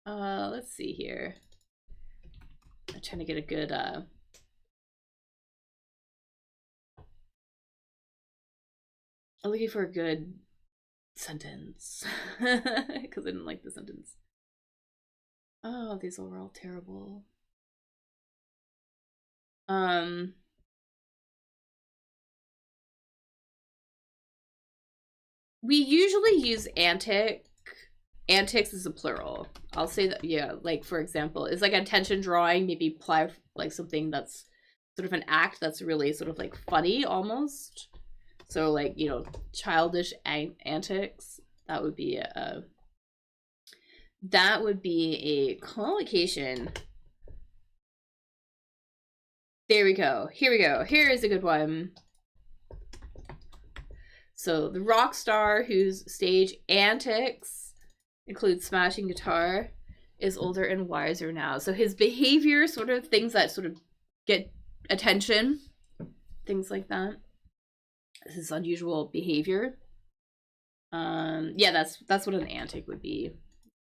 let's see here. I'm trying to get a good I'm looking for a good sentence because I didn't like the sentence. Oh, these are all terrible. We usually use antic. Antics is a plural. I'll say that, yeah, like for example, it's like attention drawing, maybe apply like something that's sort of an act that's really sort of like funny almost. So like, you know, childish antics. That would be a collocation. There we go. Here we go. Here is a good one. So the rock star whose stage antics include smashing guitar is older and wiser now. So his behavior, sort of things that sort of get attention, things like that. This is unusual behavior. Yeah, that's what an antic would be.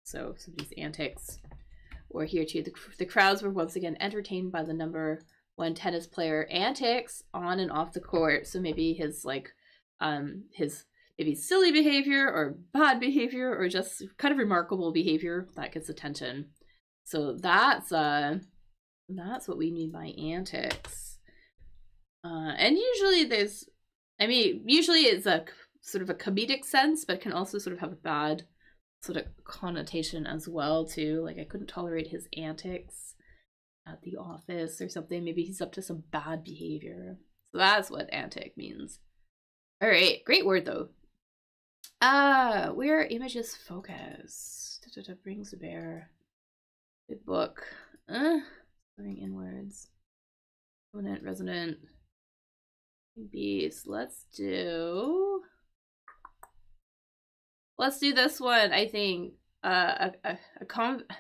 So somebody's antics. Or here too, the crowds were once again entertained by the number one tennis player antics on and off the court. So maybe his like his maybe silly behavior or bad behavior or just kind of remarkable behavior that gets attention. So that's what we mean by antics. And usually usually it's a sort of a comedic sense, but can also sort of have a bad sort of connotation as well too. Like I couldn't tolerate his antics at the office or something. Maybe he's up to some bad behavior. So that's what antic means. All right, great word though. Where images focus brings to bear. Big book. Bring inwards. Prominent, resonant. Beast. Let's do this one. I think a convent.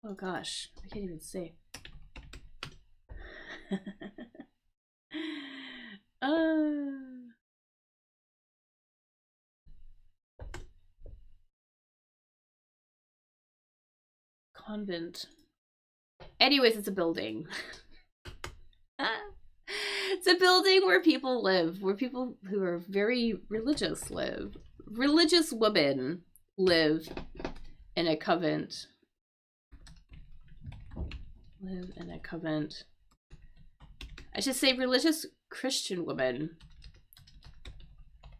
Oh gosh, I can't even say. Convent. Anyways, it's a building. It's a building where people live, where people who are very religious live. Religious women live in a convent. Live in a convent. I should say religious Christian women.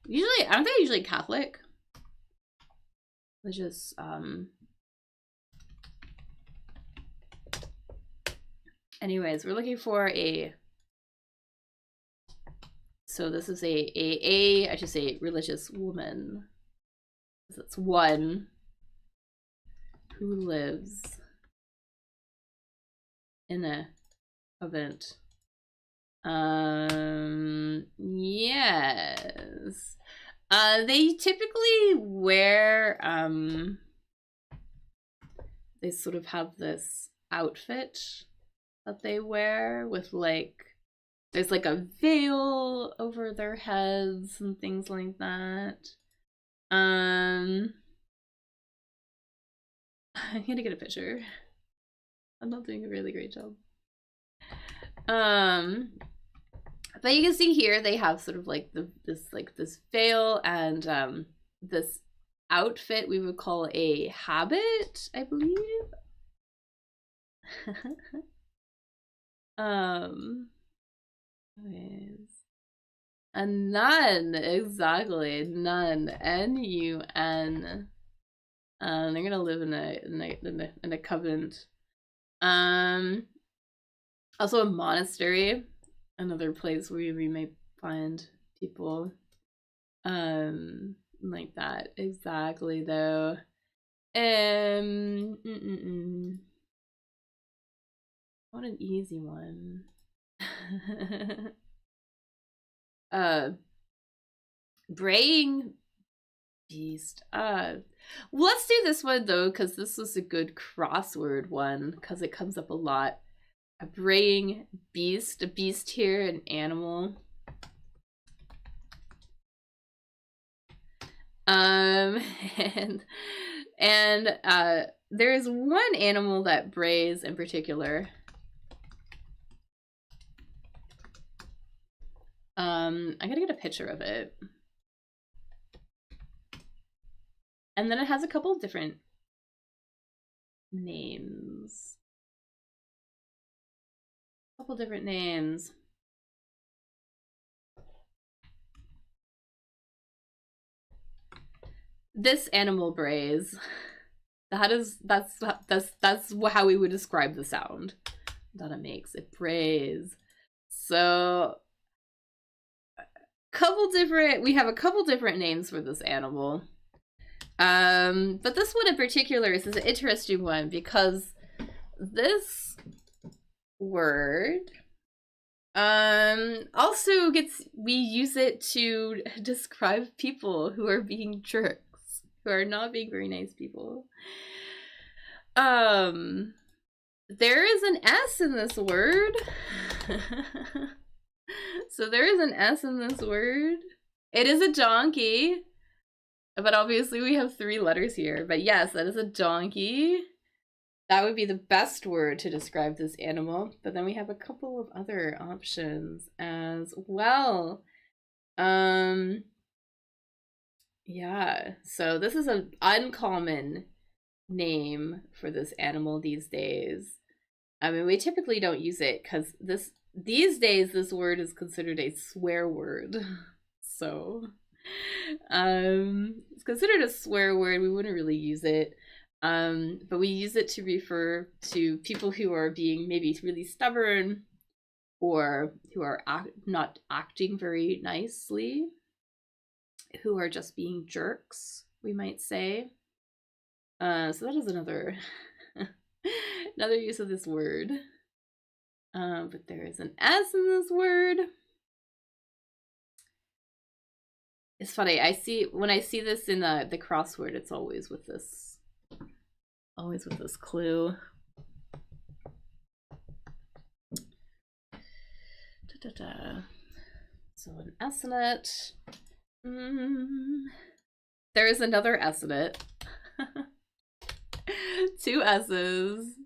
Usually, aren't they usually Catholic? Religious, anyways, we're looking for a, so this is I should say religious woman. That's one who lives in a convent. Yes. They typically wear, they sort of have this outfit that they wear with like, there's like a veil over their heads and things like that. I'm gonna get a picture. I'm not doing a really great job. But you can see here they have sort of like this veil and this outfit we would call a habit, I believe. A nun, exactly, nun, N-U-N. They're gonna live in a convent. Also a monastery, another place where we may find people like that. Exactly though. What an easy one. Braying beast. Let's do this one though, because this was a good crossword one, because it comes up a lot. A braying beast, a beast here, an animal. And there's one animal that brays in particular. I gotta get a picture of it. And then it has a couple different names. Couple different names. This animal brays. That's how we would describe the sound that it makes. It brays. So we have a couple different names for this animal. But this one in particular is an interesting one because this word also we use it to describe people who are being jerks, who are not being very nice people. There is an S in this word. So there is an S in this word. It is a donkey, but obviously we have 3 letters here. But yes, that is a donkey. That would be the best word to describe this animal. But then we have a couple of other options as well. Yeah, so this is an uncommon name for this animal these days. I mean, we typically don't use it because these days this word is considered a swear word. So it's considered a swear word. We wouldn't really use it. But we use it to refer to people who are being maybe really stubborn or who are not acting very nicely, who are just being jerks, we might say. So that is another another use of this word. But there is an S in this word. It's funny. When I see this in the crossword, it's always with this clue. So an S in it. There is another S in it. 2 S's.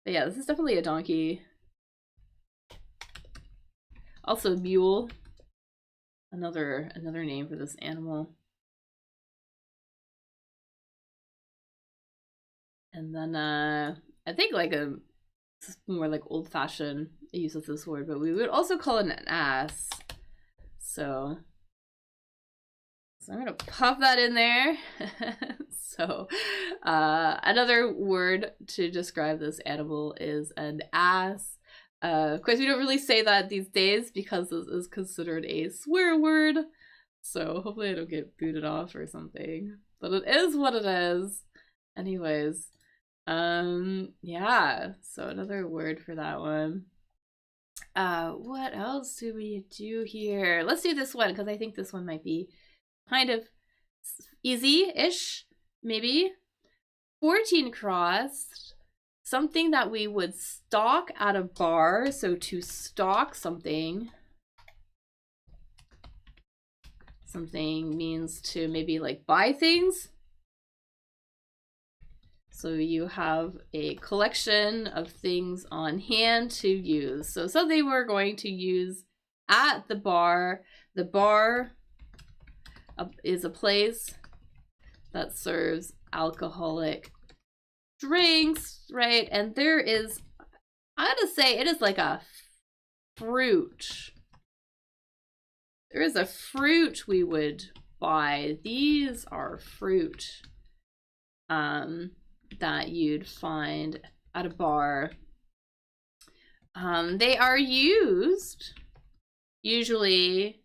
But yeah, this is definitely a donkey. Also mule. Another name for this animal. And then I think like a more like old-fashioned use of this word, but we would also call it an ass. So I'm gonna pop that in there. So another word to describe this animal is an ass. Of course, we don't really say that these days because this is considered a swear word. So hopefully I don't get booted off or something. But it is what it is. Anyways, yeah. So another word for that one. What else do we do here? Let's do this one because I think this one might be kind of easy-ish, maybe. 14 crossed. Something that we would stock at a bar. So to stock something. Something means to maybe like buy things. So you have a collection of things on hand to use. So something we're going to use at the bar. The bar is a place that serves alcoholic drinks, right? And there is, I gotta say, it is like a fruit. There is a fruit we would buy. These are fruit that you'd find at a bar. They are used usually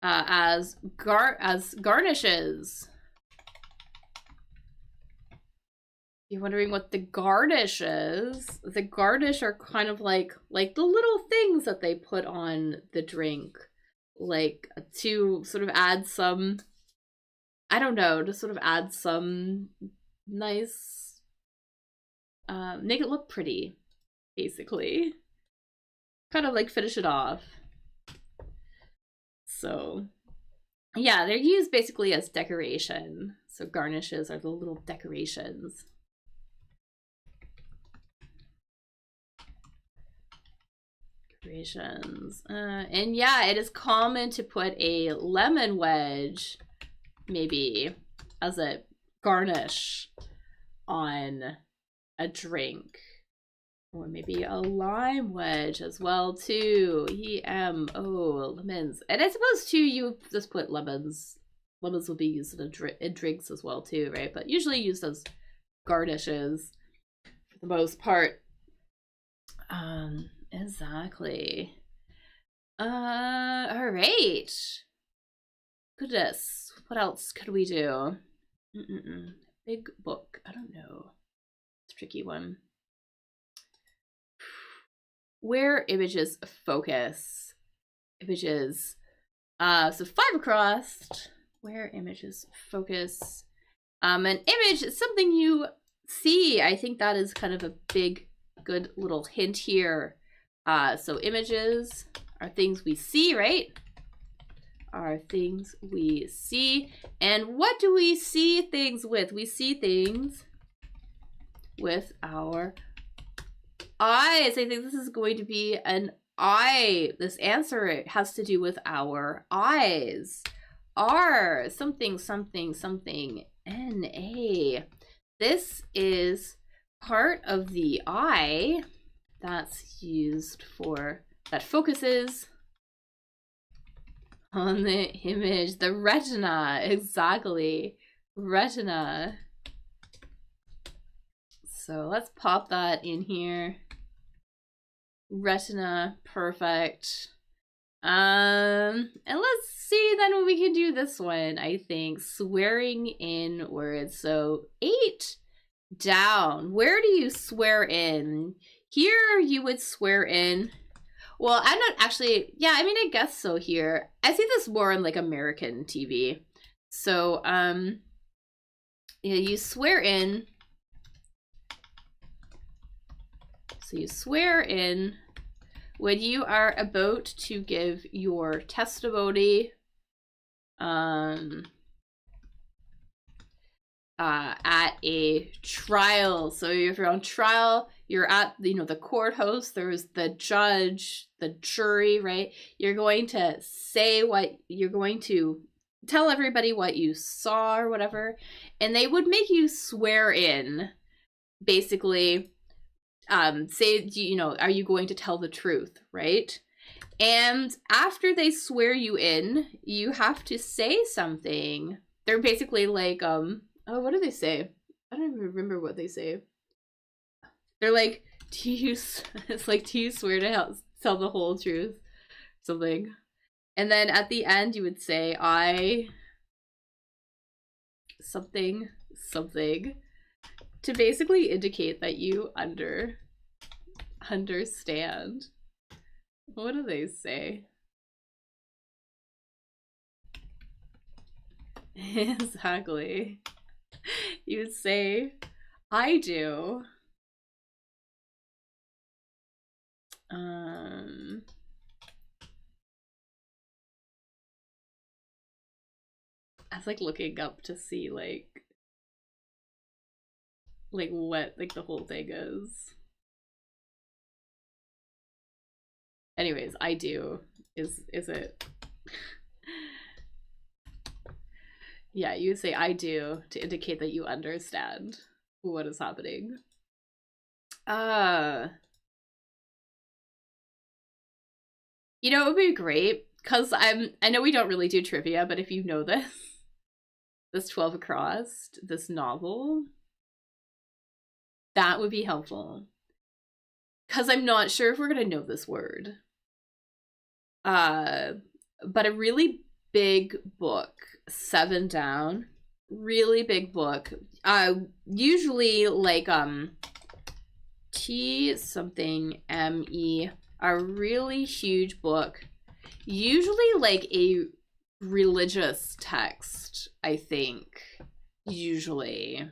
as garnishes. You're wondering what the garnish is? The garnish are kind of like the little things that they put on the drink, like to sort of add some, I don't know, to sort of add some nice, make it look pretty, basically. Kind of like finish it off. So yeah, they're used basically as decoration. So garnishes are the little decorations. And yeah, it is common to put a lemon wedge maybe as a garnish on a drink. Or maybe a lime wedge as well too. Oh, lemons. And I suppose too, you just put lemons. Lemons will be used in drinks as well too, right? But usually used as garnishes for the most part. Exactly. All right. Goodness, what else could we do? Big book. I don't know. It's a tricky one. Where images focus. Images. So 5 across. Where images focus. An image is something you see. I think that is kind of a big, good little hint here. So images are things we see, right? Are things we see. And what do we see things with? We see things with our eyes. I think this is going to be an eye. This answer has to do with our eyes. R, something, something, something, N-A. This is part of the eye that's used for, that focuses on the image. The retina, exactly. Retina. So let's pop that in here. Retina, perfect. And let's see then what we can do this one. I think swearing in words. So 8 down. Where do you swear in? Here you would swear in. Well, I'm not actually, yeah, I mean, I guess so here. I see this more on like American TV. So, yeah, you swear in. So you swear in when you are about to give your testimony at a trial. So if you're on trial, you're at, you know, the courthouse, there's the judge, the jury, right? You're going to say what, you're going to tell everybody what you saw or whatever, and they would make you swear in, basically, say, you know, are you going to tell the truth, right? And after they swear you in, you have to say something. They're basically like, oh, what do they say? I don't even remember what they say. They're like, it's like, do you swear to tell the whole truth? Something. And then at the end, you would say, something, something, to basically indicate that you understand. What do they say? Exactly. You would say, I do. I was like looking up to see like what like the whole thing is. Anyways, I do is it? Yeah, you say I do to indicate that you understand what is happening. You know, it would be great because I know we don't really do trivia, but if you know this 12 across, this novel, that would be helpful. Because I'm not sure if we're gonna know this word. But a really big book, 7 down, really big book. Usually like T something M-E, a really huge book. Usually like a religious text, I think. Usually.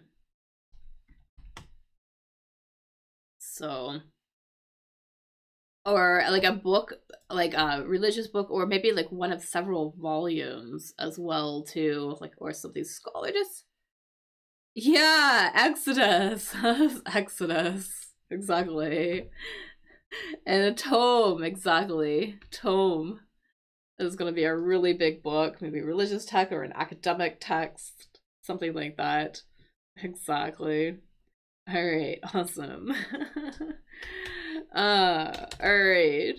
So, or like a book, like a religious book, or maybe like one of several volumes as well too, like, or something scholar just, yeah, Exodus. Exodus, exactly. And a tome, exactly, tome is going to be a really big book, maybe religious text or an academic text, something like that. Exactly. All right, awesome. All right.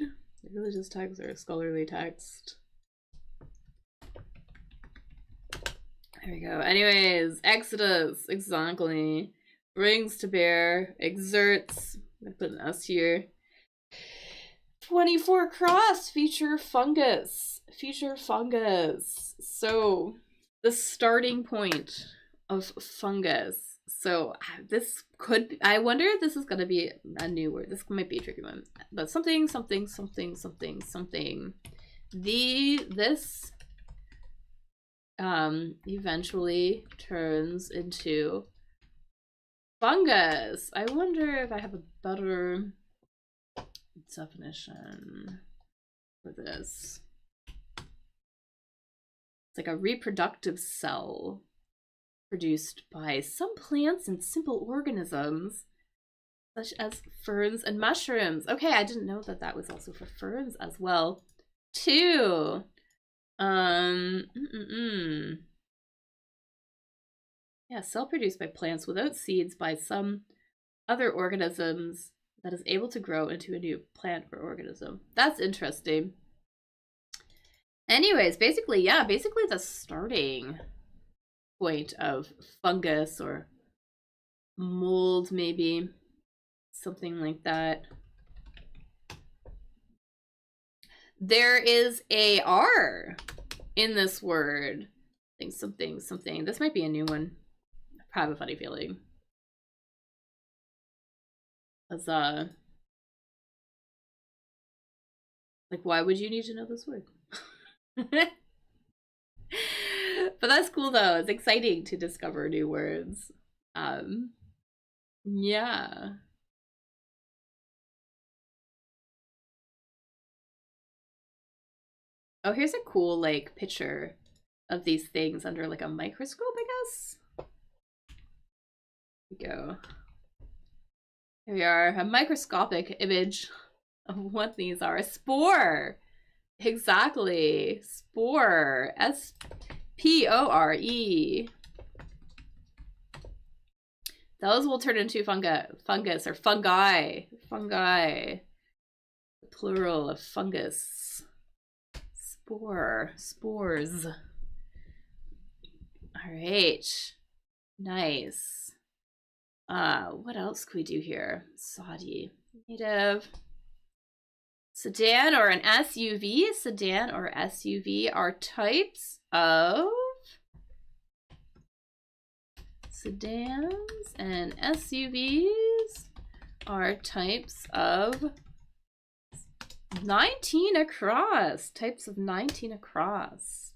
Religious text or scholarly text. There we go. Anyways, Exodus, exactly. Brings to bear, exerts. I'm gonna put an S here. 24 cross, feature fungus. Feature fungus. So, the starting point of fungus. So, this could be, I wonder if this is going to be a new word. This might be a tricky one. But something, something, something, something, something. This eventually turns into fungus. I wonder if I have a better definition for this. It's like a reproductive cell produced by some plants and simple organisms such as ferns and mushrooms. Okay, I didn't know that that was also for ferns as well too. Yeah, cell produced by plants without seeds by some other organisms that is able to grow into a new plant or organism. That's interesting. Anyways, basically, yeah, basically the starting point of fungus or mold, maybe. Something like that. There is a R in this word. Something, something. This might be a new one. I have a funny feeling. That's like, why would you need to know this word? But that's cool though. It's exciting to discover new words. Yeah. Oh, here's a cool like picture of these things under like a microscope, I guess. Here we go. Here we are, a microscopic image of what these are. A spore. Exactly. Spore. S-P-O-R-E. Those will turn into fungus or fungi. Fungi. Plural of fungus. Spore. Spores. All right. Nice. What else could we do here? Saudi. Native. Sedan or an SUV. Sedan or SUV are types of sedans, and SUVs are types of 19 across. Types of 19 across.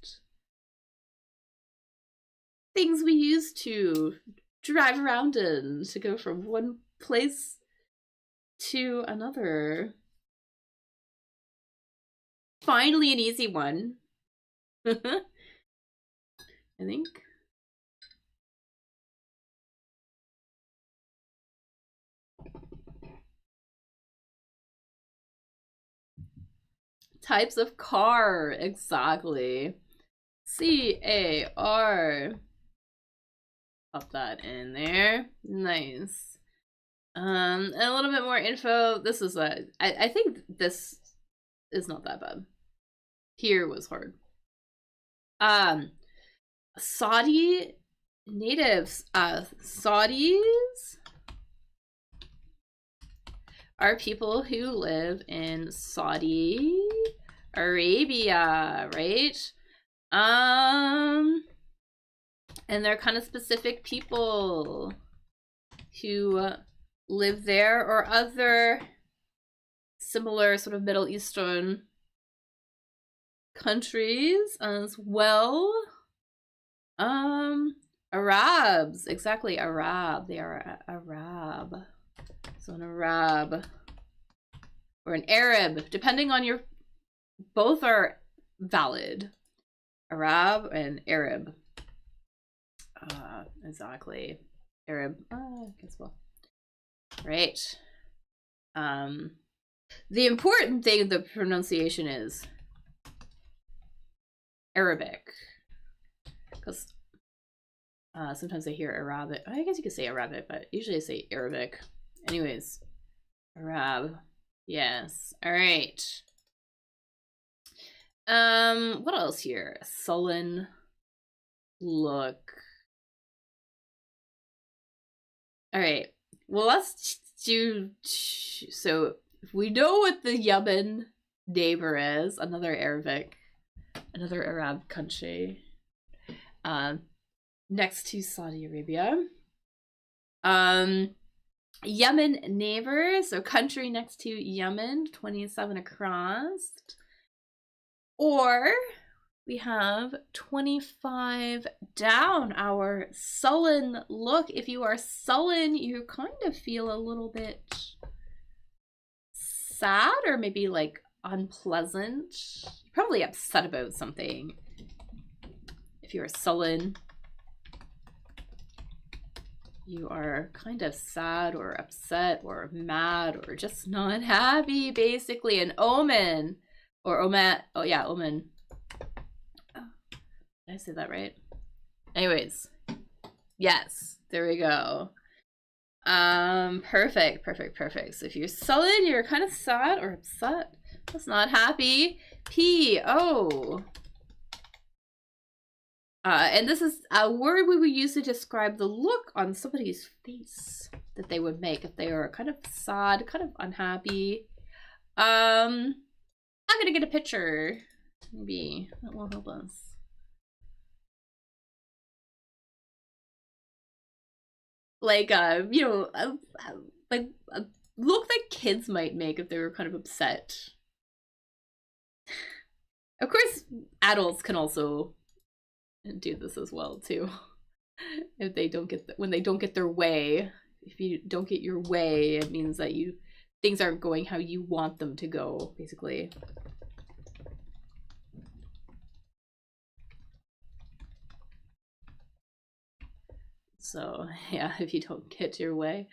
Things we use to drive around in, to go from one place to another. Finally an easy one. I think. Types of car, exactly. C-A-R. Pop that in there. Nice. And a little bit more info. This is I think this is not that bad. Here was hard. Saudi natives. Saudis are people who live in Saudi Arabia, right? And they're kind of specific people who live there, or other similar sort of Middle Eastern countries as well. Arabs, exactly, Arab. They are Arab. So an Arab or an Arab, depending on your, both are valid. Arab and Arab. Exactly. Arab. Guess well. Right. The important thing, the pronunciation is Arabic, because Sometimes I hear Arabic. I guess you could say Arabic, but usually I say Arabic. Anyways, Arab. Yes. All right. What else here? Sullen look. All right. Well, let's do. So we know what the Yemen neighbor is. Another Arab country. Next to Saudi Arabia. Yemen neighbor, so country next to Yemen, 27 across. Or we have 25 down, our sullen look. If you are sullen, you kind of feel a little bit sad or maybe like unpleasant. You're probably upset about something. If you are sullen, you are kind of sad or upset or mad or just not happy, basically. An omen. Or omen. Oh, yeah, omen. Oh, did I say that right? Anyways. Yes, there we go. Perfect. So if you're sullen, you're kind of sad or upset. That's not happy. P-O. And this is a word we would use to describe the look on somebody's face that they would make if they are kind of sad, kind of unhappy. I'm gonna get a picture. Maybe that will help us. Like, you know, like a look that kids might make if they were kind of upset. Of course, adults can also do this as well too. If they don't get when they don't get their way. If you don't get your way, it means that things aren't going how you want them to go, basically. So yeah, if you don't get your way.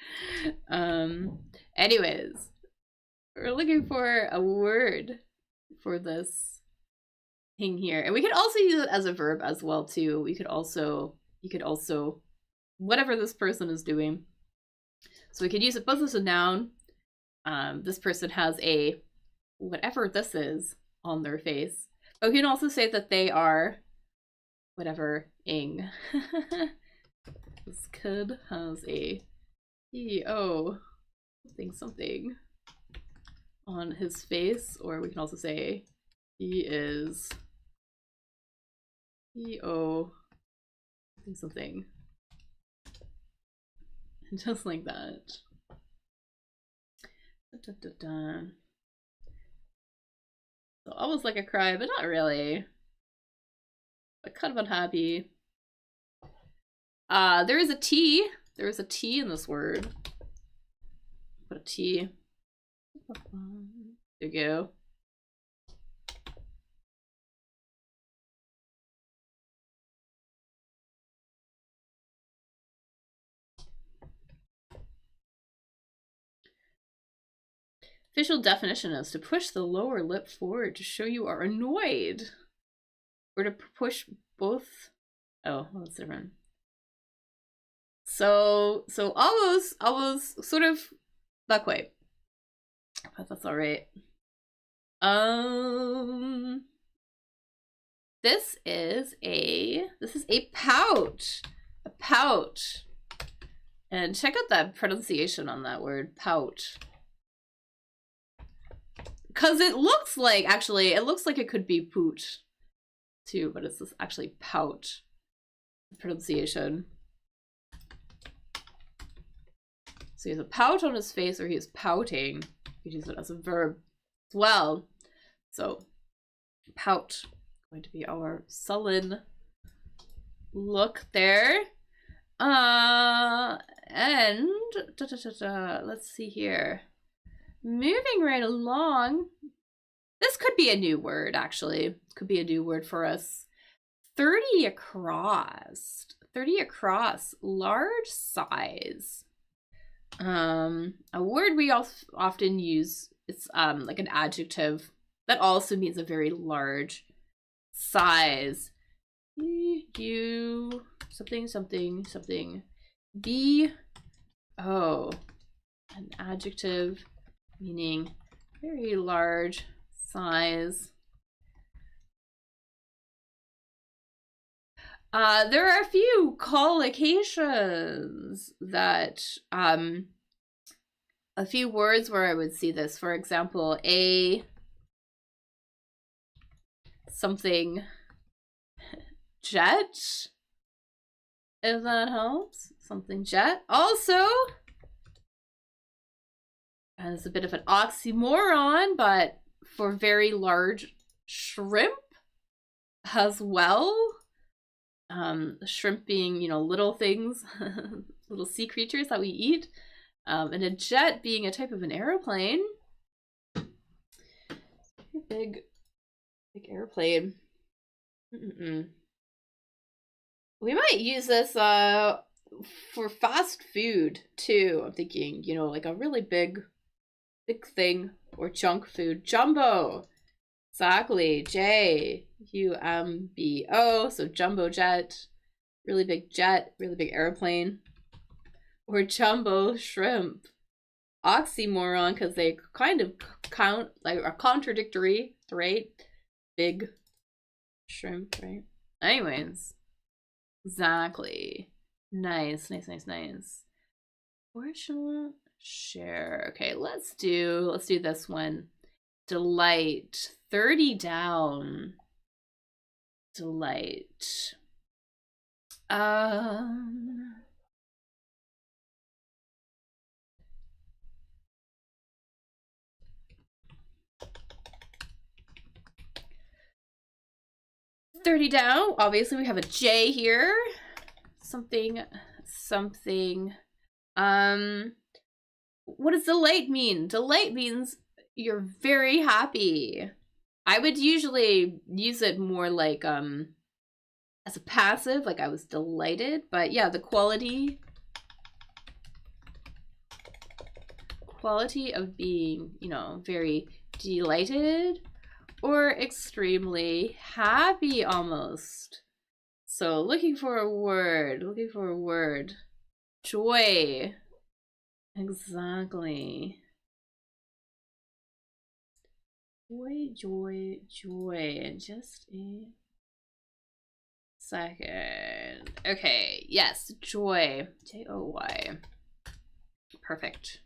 Anyways, we're looking for a word for this thing here, and we could also use it as a verb as well too. You could also whatever this person is doing. So we could use it both as a noun. This person has a whatever this is on their face. But we can also say that they are whatever-ing. This kid has a E-O something on his face, or we can also say he is E-O something. Just like that. Da, da, da. So almost like a cry, but not really. But kind of unhappy. There is a T. There is a T in this word. Put a T. There you go. Official definition is to push the lower lip forward to show you are annoyed. Or to push both. Oh, well, that's different. So almost sort of that way. But that's alright. This is a pout. A pout. And check out that pronunciation on that word, pout. Because it looks like, actually, it looks like it could be poot too, but it's this actually pout pronunciation. So he has a pout on his face, or he is pouting. You use it as a verb as well. So pout, going to be our sullen look there. And let's see here. Moving right along. This could be a new word, actually. Could be a new word for us. 30 across. 30 across. Large size. A word we often use, it's like an adjective that also means a very large size. You something, something, something. Be, oh, an adjective meaning very large size. There are a few collocations that, a few words where I would see this. For example, a something jet, if that helps. Something jet. Also, and it's a bit of an oxymoron, but for very large shrimp as well. Shrimp being, you know, little things, little sea creatures that we eat. And a jet being a type of an airplane. Big airplane. We might use this for fast food too. I'm thinking, you know, like a really big thing or junk food. Jumbo. Exactly. Jumbo. So jumbo jet. Really big jet. Really big airplane. Or jumbo shrimp. Oxymoron, because they kind of count, like, are contradictory, right? Big shrimp, right? Anyways. Exactly. Nice. Portion share. Okay, let's do this one. Delight. 30 down. Delight. 30 down. Obviously, we have a J here. Something. What does delight mean? Delight means you're very happy. I would usually use it more like as a passive, like I was delighted. But yeah, the quality of being, you know, very delighted or extremely happy almost. So looking for a word. Joy. Exactly. Joy. Just a second. Okay, yes, joy. Joy. Perfect.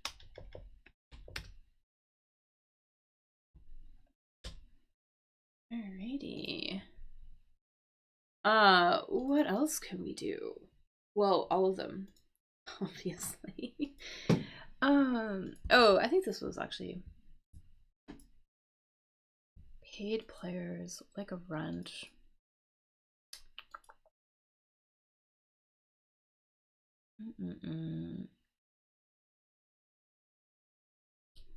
Alrighty. What else can we do? Well, all of them, obviously. Oh, I think this was actually paid players, like a rent.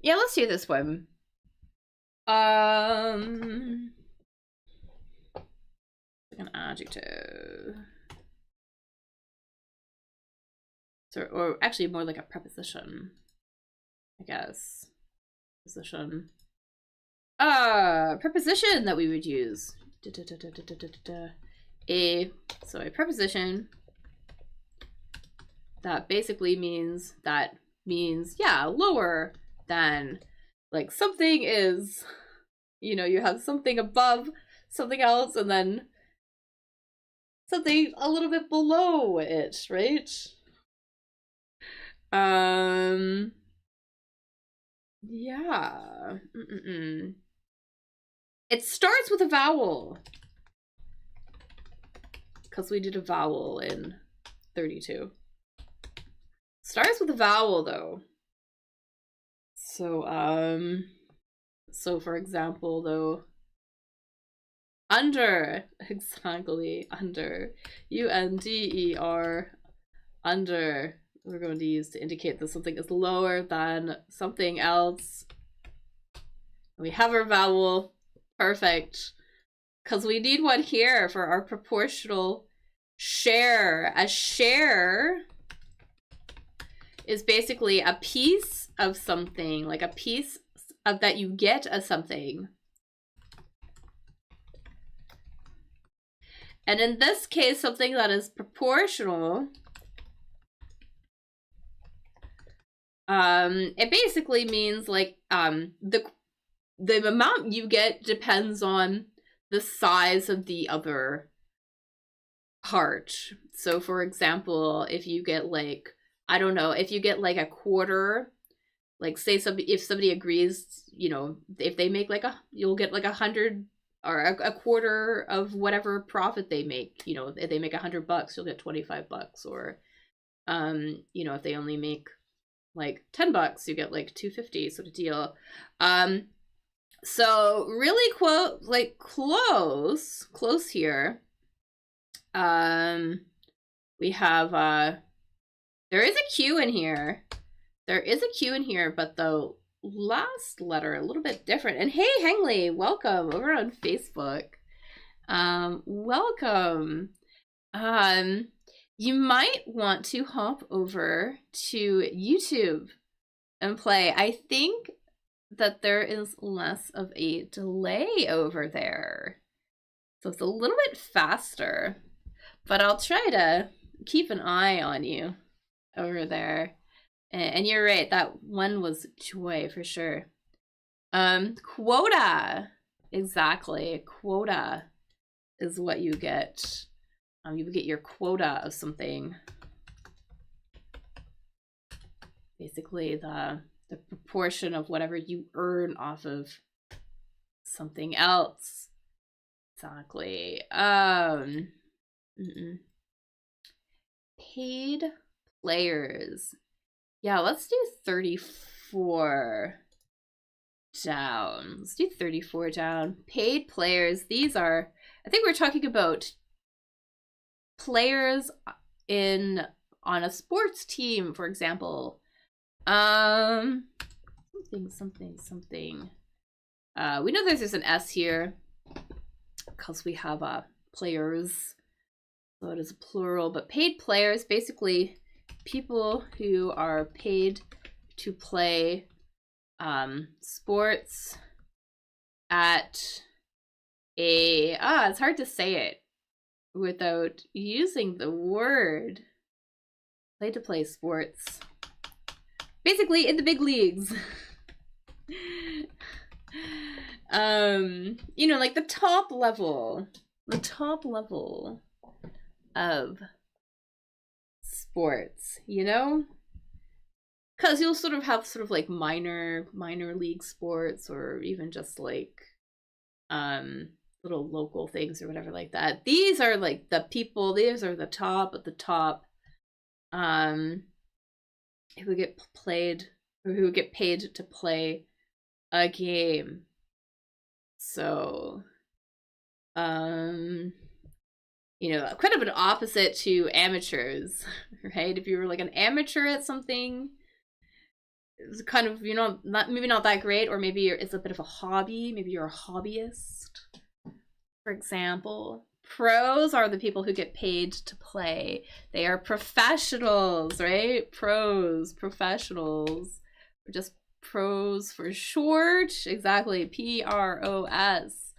Yeah, let's do this one. An adjective. So, or actually more like a preposition, I guess. Preposition. Preposition that we would use. A preposition that basically means yeah, lower than, like, something is, you know, you have something above something else and then something a little bit below it, right? Yeah. It starts with a vowel. Because we did a vowel in 32. Starts with a vowel, though. So for example, though, under, exactly, under, U-N-D-E-R, under, we're going to use to indicate that something is lower than something else. We have our vowel, perfect, because we need one here for our proportional share. A share is basically a piece of something, like a piece of that you get of something. And in this case, something that is proportional, it basically means like the amount you get depends on the size of the other part. So for example, if you get like, I don't know, if you get like a quarter, like say if somebody agrees, you know, if they make like you'll get like 100 or a quarter of whatever profit they make. You know, if they make $100, you'll get $25. Or you know, if they only make like $10, you get like $2.50 sort of deal. So really close here. We have there is a Q in here. There is a Q in here, but the last letter a little bit different. And hey, Hengley, welcome over on Facebook. Welcome. You might want to hop over to YouTube and play. I think that there is less of a delay over there. So it's a little bit faster, but I'll try to keep an eye on you over there. And you're right, that one was Joy for sure. Quota. Exactly. Quota is what you get. You get your quota of something. Basically the proportion of whatever you earn off of something else. Exactly. Paid players. Yeah, let's do 34 down. Let's do 34 down. Paid players. These are, I think we're talking about players on a sports team, for example. Something. We know there's an S here because we have players, so it is a plural. But paid players, basically people who are paid to play sports at a it's hard to say it without using the word. Play to play sports. Basically in the big leagues. You know, like the top level of sports, you know? Because you'll sort of have like minor league sports, or even just like little local things or whatever like that. These are like the people, these are the top at the top, who get played, or who get paid to play a game. So you know, kind of an opposite to amateurs, right? If you were like an amateur at something, it's kind of, you know, maybe not that great, or maybe it's a bit of a hobby, maybe you're a hobbyist, for example. Pros are the people who get paid to play. They are professionals, right? Pros, professionals, or just pros for short. Exactly, PROS.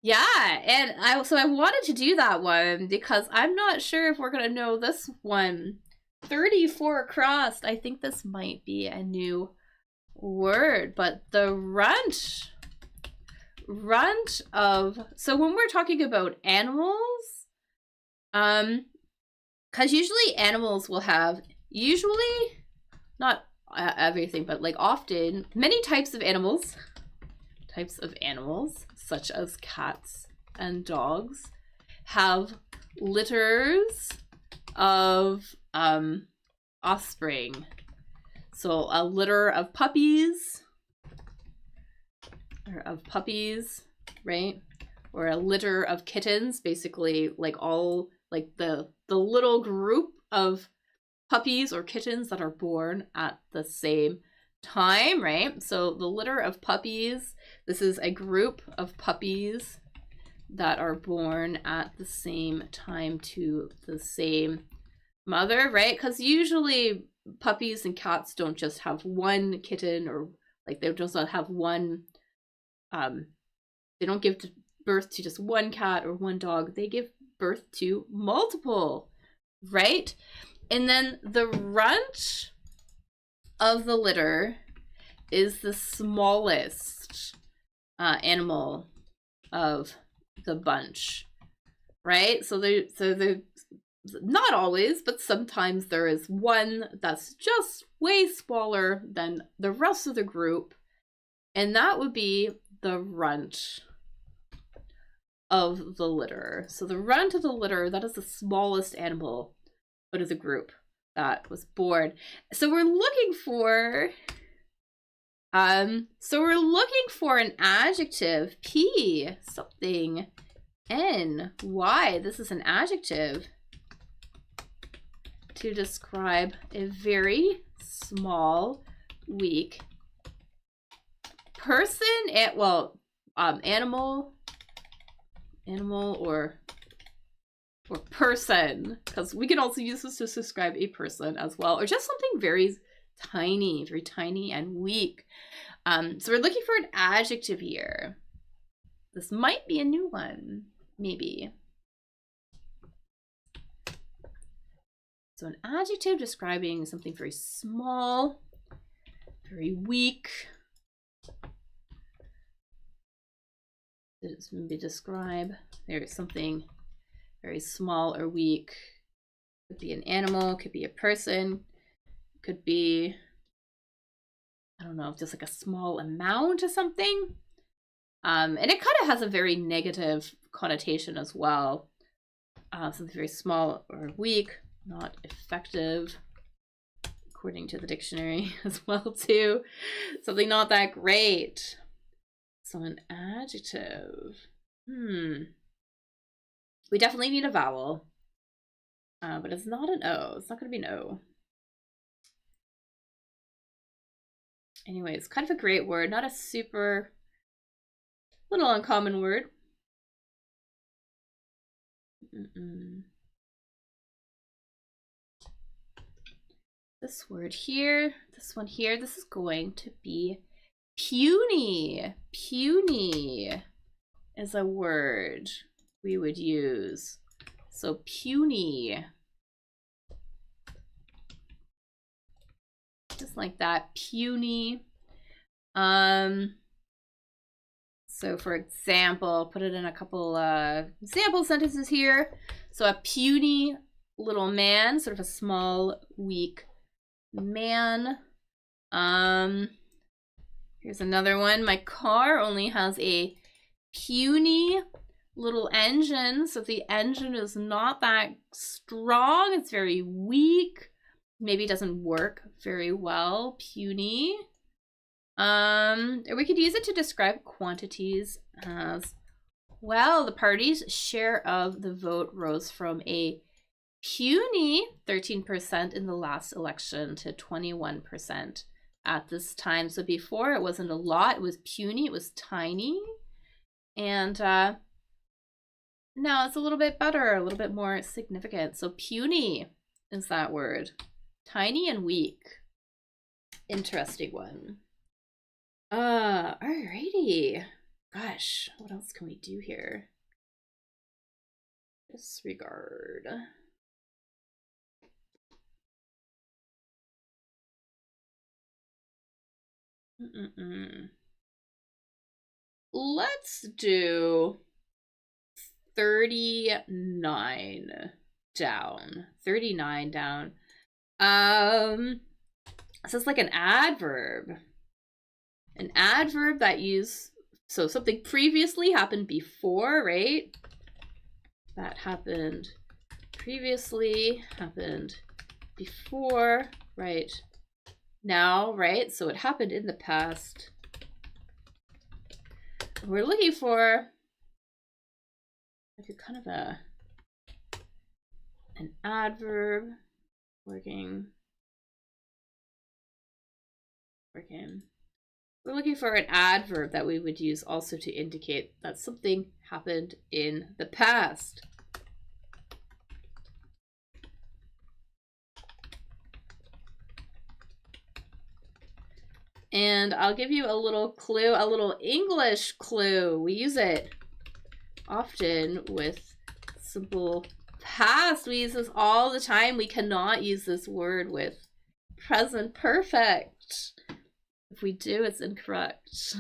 Yeah, and I wanted to do that one because I'm not sure if we're gonna know this one. 34 crossed. I think this might be a new word, but the runt of, so when we're talking about animals, because usually animals will have, usually not everything, but like often many types of animals such as cats and dogs have litters of offspring. So a litter of puppies, right? Or a litter of kittens, basically like all like the little group of puppies or kittens that are born at the same time, right? So the litter of puppies, this is a group of puppies that are born at the same time to the same mother, right? Because usually puppies and cats don't just have one kitten, or like they just have one, they don't give birth to just one cat or one dog. They give birth to multiple, right? And then the runt of the litter is the smallest animal of the bunch, right? So the not always, but sometimes there is one that's just way smaller than the rest of the group, and that would be the runt of the litter. So the runt of the litter, that is the smallest animal out of the group that was born. So we're looking for an adjective. P, something. N, Y, this is an adjective to describe a very small, weak person. Animal or person, because we can also use this to describe a person as well, or just something very tiny and weak. So we're looking for an adjective here. This might be a new one, maybe. So an adjective describing something very small, very weak. Let's maybe describe, there's something very small or weak. Could be an animal, could be a person, could be, I don't know, just like a small amount of something. And it kind of has a very negative connotation as well. Something very small or weak, not effective, according to the dictionary as well too. Something not that great. So an adjective. We definitely need a vowel. But it's not an O. It's not going to be an O. Anyway, it's kind of a great word. Not a super little uncommon word. This word here, this one here, this is going to be puny. Puny is a word we would use. So puny. Just like that, puny. So for example, put it in a couple example sentences here. So a puny little man, sort of a small, weak man. Here's another one. My car only has a puny little engine. So the engine is not that strong. It's very weak. Maybe doesn't work very well. Puny. Or we could use it to describe quantities as well. The party's share of the vote rose from a puny 13% in the last election to 21% at this time. So before it wasn't a lot, it was puny, it was tiny. And now it's a little bit better, a little bit more significant. So puny is that word. Tiny and weak. Interesting one. Alrighty. Gosh, what else can we do here? Disregard. Let's do 39 down. 39 down. So it's like an adverb. An adverb that so something previously happened before, right? That happened previously, happened before, right? Now, right? So it happened in the past. We're looking for like a kind of an adverb working. We're looking for an adverb that we would use also to indicate that something happened in the past. And I'll give you a little clue, a little English clue. We use it often with simple past. We use this all the time. We cannot use this word with present perfect. If we do, it's incorrect.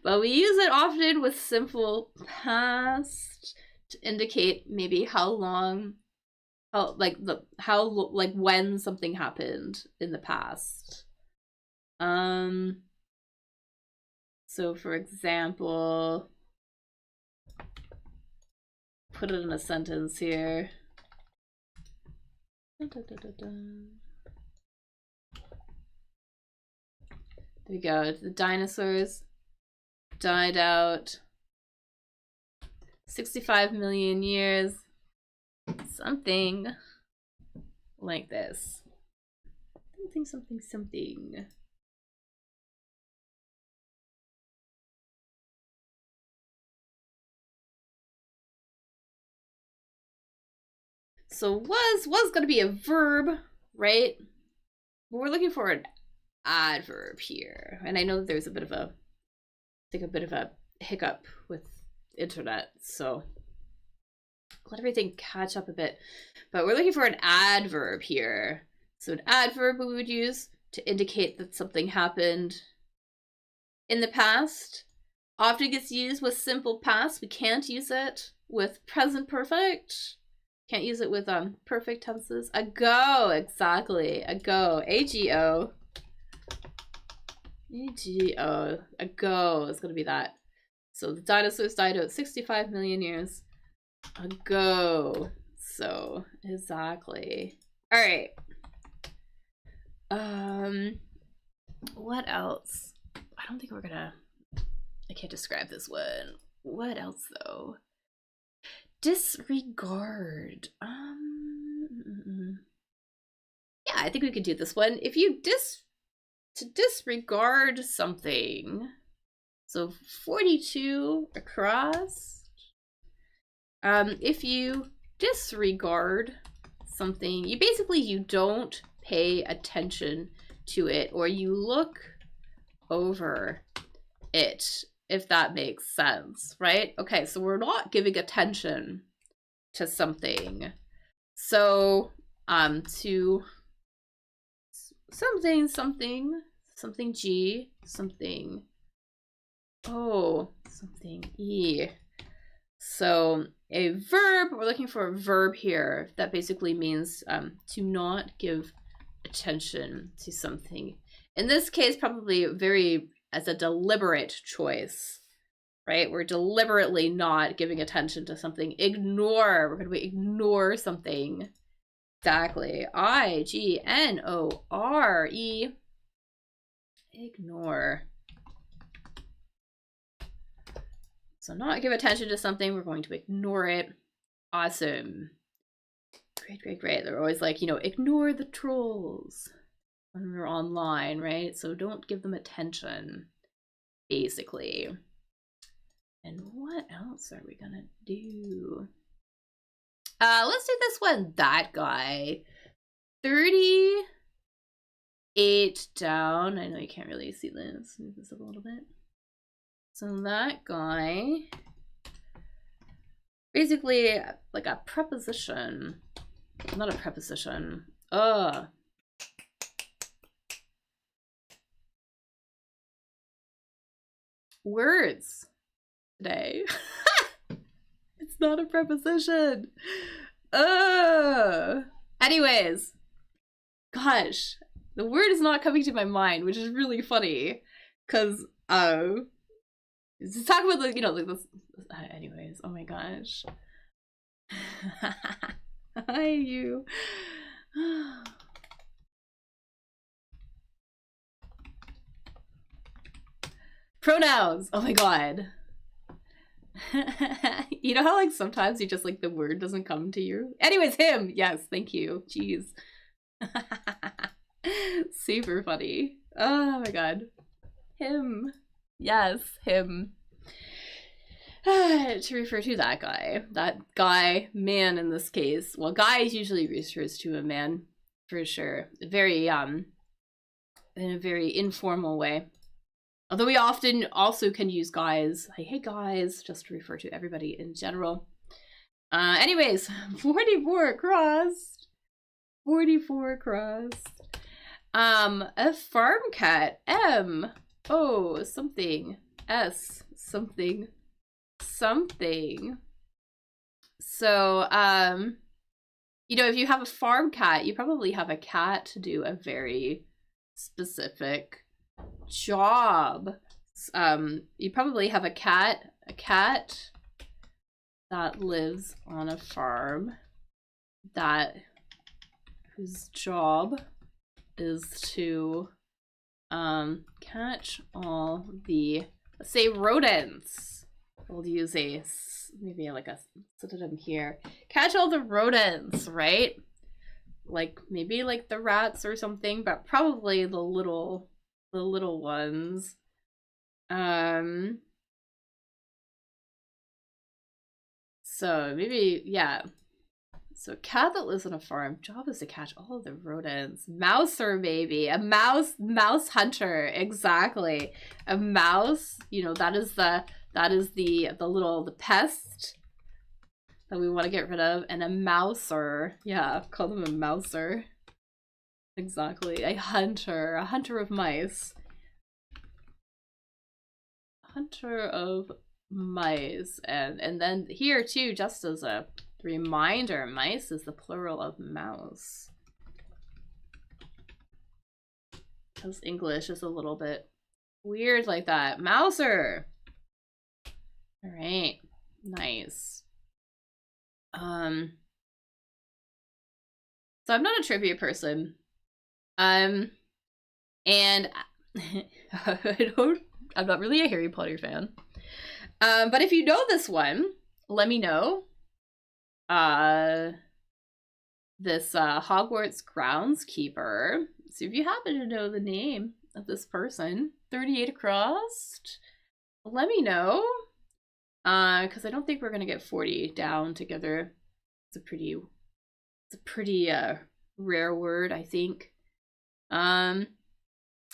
But we use it often with simple past to indicate maybe how long, like when something happened in the past. So for example, put it in a sentence here. There we go. The dinosaurs died out 65 million years. Something like this. Something. So was going to be a verb, right? But we're looking for an adverb here. And I know that there's a bit of a hiccup with internet, so let everything catch up a bit. But we're looking for an adverb here. So an adverb we would use to indicate that something happened in the past. Often gets used with simple past. We can't use it with present perfect. Can't use it with perfect tenses. Ago, exactly. Ago. A-G-O. A-G-O. Ago is going to be that. So the dinosaurs died out 65 million years ago. So, exactly. All right. What else? I don't think we're gonna... I can't describe this one. What else, though? Disregard. Yeah, I think we could do this one. If you to disregard something. So 42 across. If you disregard something, you don't pay attention to it, or you look over it, if that makes sense, right? Okay, so we're not giving attention to something. So, to something G, something O, something E. So a verb, we're looking for a verb here that basically means to not give attention to something. In this case, probably as a deliberate choice, right? We're deliberately not giving attention to something. Ignore, we're going to ignore something. Exactly. I-G-N-O-R-E. Ignore. So not give attention to something, we're going to ignore it. Awesome. Great. They're always like, ignore the trolls when we're online, right? So don't give them attention, basically. And what else are we gonna do? Let's do this one, that guy. 38 down. I know you can't really see this. Move this up a little bit. So that guy, basically like a preposition, not a preposition. Words today. It's not a preposition. Anyways, gosh, the word is not coming to my mind, which is really funny, because just talk about like this. Anyways, oh my gosh. Hi, you. Pronouns. Oh my god. You know how like sometimes you just like the word doesn't come to you? Anyways, him. Yes, thank you. Jeez. Super funny. Oh my god. Him. Yes, him. To refer to that guy, man in this case. Well, guy usually refers to a man, for sure. Very, in a very informal way. Although we often also can use guys, like, hey guys, just to refer to everybody in general. Anyways, 44 crossed. 44 crossed. A farm cat. M. O. Something. S. Something. Something. So, you know, if you have a farm cat, you probably have a cat to do a very specific job. You probably have a cat that lives on a farm whose job is to catch all the, let's say, rodents. We'll use a maybe like a synonym here. Catch all the rodents, right? Like maybe like the rats or something, but probably the little ones. So maybe, yeah. So cat that lives on a farm, job is to catch all of the rodents. Mouser, maybe. A mouse hunter, exactly. A mouse, you know, that is the pest that we want to get rid of. And a mouser, yeah, call them a mouser. Exactly. A hunter of mice. Hunter of mice. And then here too, just as a reminder, mice is the plural of mouse. Because English is a little bit weird like that. Mouser. All right. Nice. So I'm not a trivia person. And I'm not really a Harry Potter fan. But if you know this one, let me know. This Hogwarts groundskeeper. So if you happen to know the name of this person, 38 across, let me know. Because I don't think we're gonna get 40 down together. It's a pretty rare word, I think. And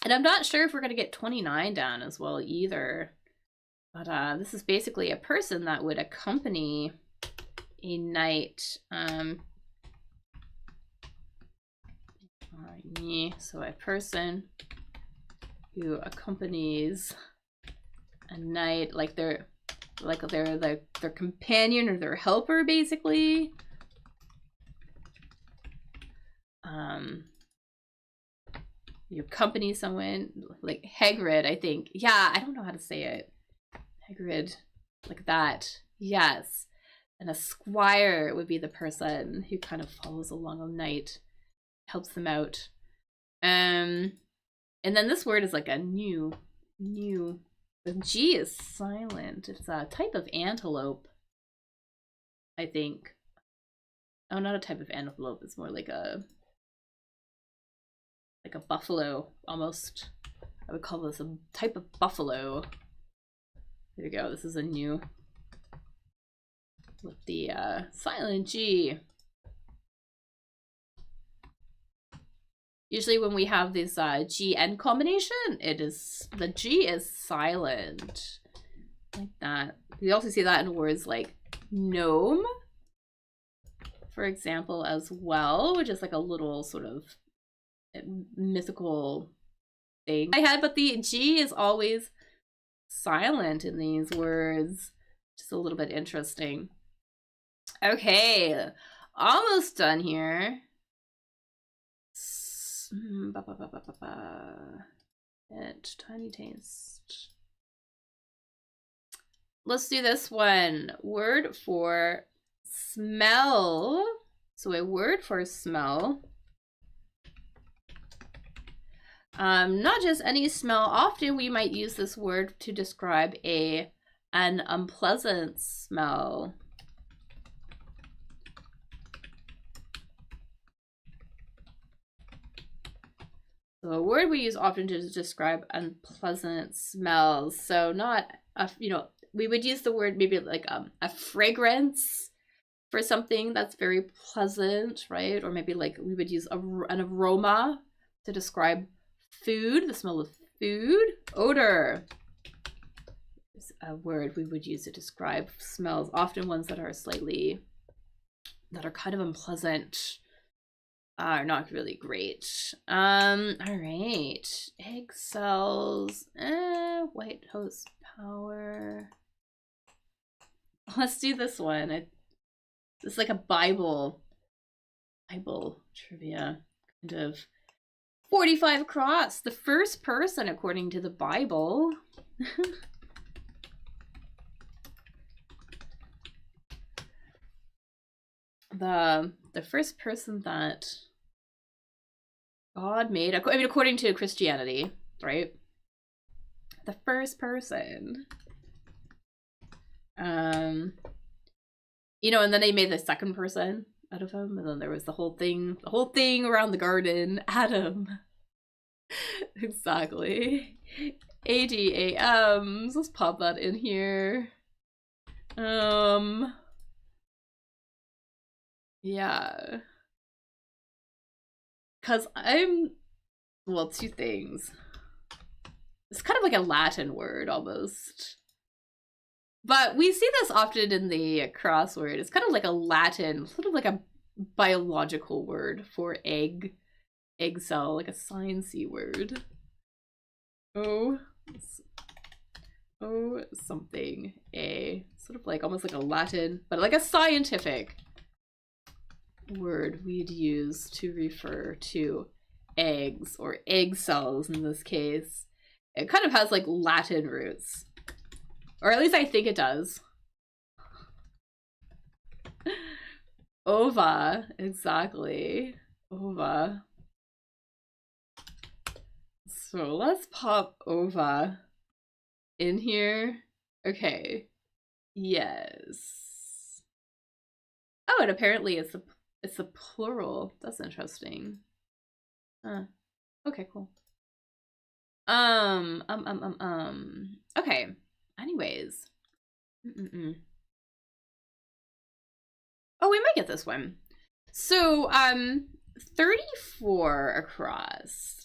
I'm not sure if we're gonna get 29 down as well either. But this is basically a person that would accompany a knight. So a person who accompanies a knight, like they're their companion or their helper, basically. You accompany someone, like Hagrid, I think. Yeah, I don't know how to say it. Hagrid, like that. Yes. And a squire would be the person who kind of follows along a knight, helps them out. And then this word is like a new. The G is silent. It's a type of antelope, I think. Oh, not a type of antelope. It's more like a buffalo, almost. I would call this a type of buffalo. There we go. This is a new with the silent G. Usually when we have this G-N combination, the G is silent. Like that. We also see that in words like gnome, for example, as well, which is like a little sort of mythical thing I had, but the G is always silent in these words. Just a little bit interesting. Okay, almost done here. Tiny taste. Let's do this one. Word for smell. So a word for smell. Not just any smell. Often we might use this word to describe an unpleasant smell. So a word we use often to describe unpleasant smells. So not a, we would use the word maybe like a fragrance for something that's very pleasant, right? Or maybe like we would use an aroma to describe food, the smell of Food. Odor. It's a word we would use to describe smells, often ones that are kind of unpleasant. Are not really great. All right. Egg cells. White house power. Let's do this one. It's like a Bible trivia kind of. 45 across. The first person, according to the Bible. the first person that God made, I mean, according to Christianity, right? The first person. You know, and then they made the second person out of him, and then there was the whole thing around the garden. Adam. Exactly. ADAMs. Let's pop that in here. Yeah. Cause well, two things. It's kind of like a Latin word almost. But we see this often in the crossword. It's kind of like a Latin, sort of like a biological word for egg cell, like a sciencey word. Something. Sort of like almost like a Latin, but like a scientific word we'd use to refer to eggs, or egg cells in this case. It kind of has like Latin roots. Or at least I think it does. Ova, exactly. Ova. So let's pop ova in here. Okay. Yes. Oh, and apparently it's a plural. That's interesting. Okay, cool. Okay. Anyways. Oh, we might get this one. So, 34 across.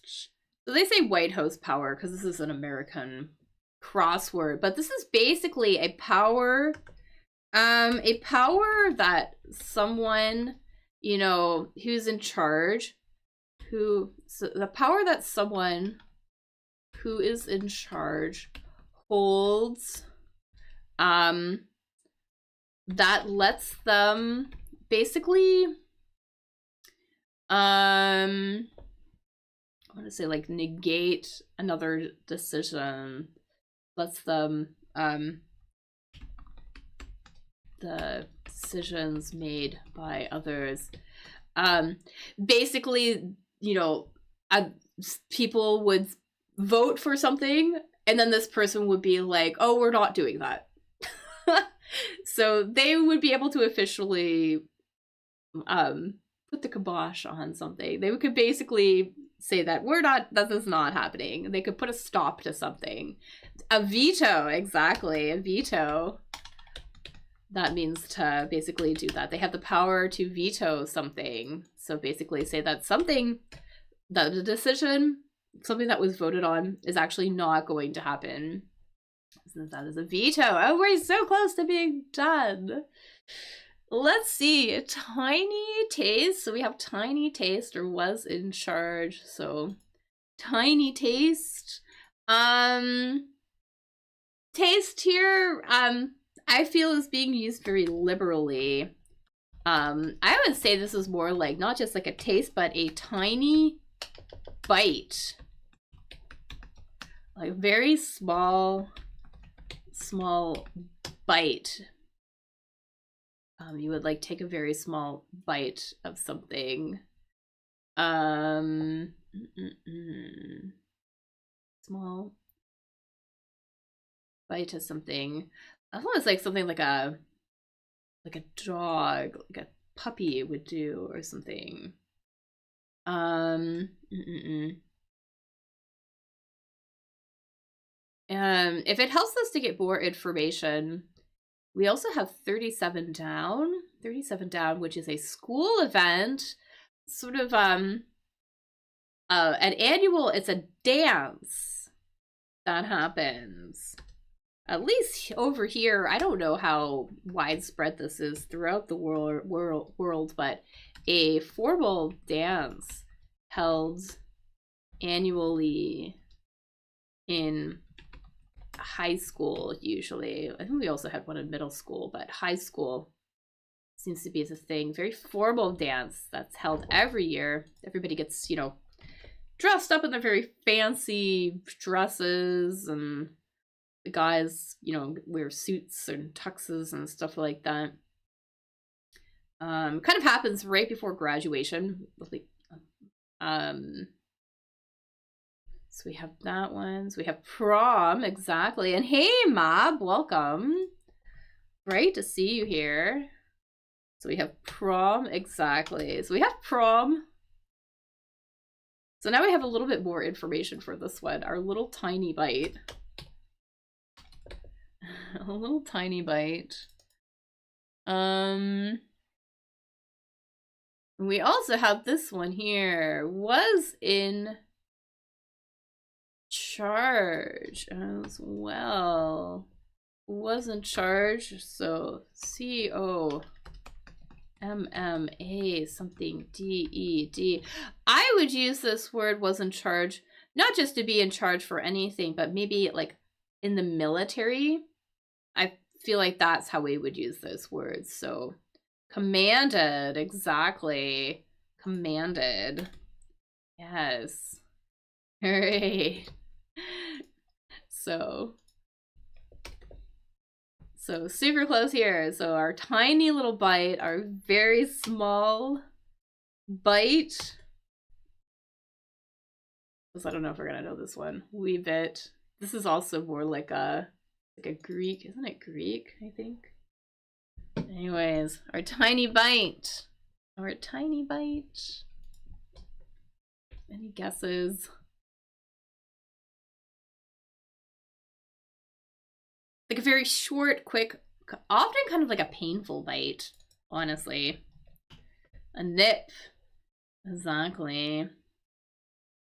So they say White House power because this is an American crossword, but this is basically a power that someone, you know, who's in charge, the power that someone who is in charge holds, that lets them basically, I want to say like negate another decision, lets them, the decisions made by others. Basically, you know, people would vote for something, and then this person would be like, oh, we're not doing that. So they would be able to officially put the kibosh on something. They could basically say that that is not happening. They could put a stop to something. A veto, exactly, a veto. That means to basically do that. They have the power to veto something. So basically say that the decision, something that was voted on, is actually not going to happen. So that is a veto. Oh, we're so close to being done. Let's see. Tiny Taste. So we have Tiny Taste, or was in charge. So Tiny Taste. Taste here, I feel is being used very liberally. I would say this is more like not just like a taste, but a tiny bite. Like very small bite. You would like take a very small bite of something. Small bite of something. I thought it was like something like a dog, like a puppy would do or something. If it helps us to get more information, we also have 37 down. 37 down, which is a school event, sort of an annual. It's a dance. that happens. At least over here, I don't know how widespread this is throughout the world, but a formal dance held annually in high school usually. I think we also had one in middle school, but high school seems to be the thing. Very formal dance that's held every year. Everybody gets, you know, dressed up in their very fancy dresses, and the guys, you know, wear suits and tuxes and stuff like that. Kind of happens right before graduation. So we have that one. So we have prom, exactly. And hey, Mab, welcome. Great to see you here. So we have prom, exactly. So we have prom. So now we have a little bit more information for this one. Our little tiny bite. A little tiny bite. We also have this one here. Was in charge as well. Was in charge. So COMMA something DED. I would use this word was in charge, not just to be in charge for anything, but maybe like in the military. I feel like that's how we would use those words. So commanded, exactly. Commanded. Yes. Hooray. So super close here. So our tiny little bite, our very small bite. I don't know if we're gonna know this one. Wee bit. This is also more like a Greek, isn't it Greek, I think? Anyways, our tiny bite. Our tiny bite. Any guesses? Like a very short, quick, often kind of like a painful bite, honestly. A nip. Exactly.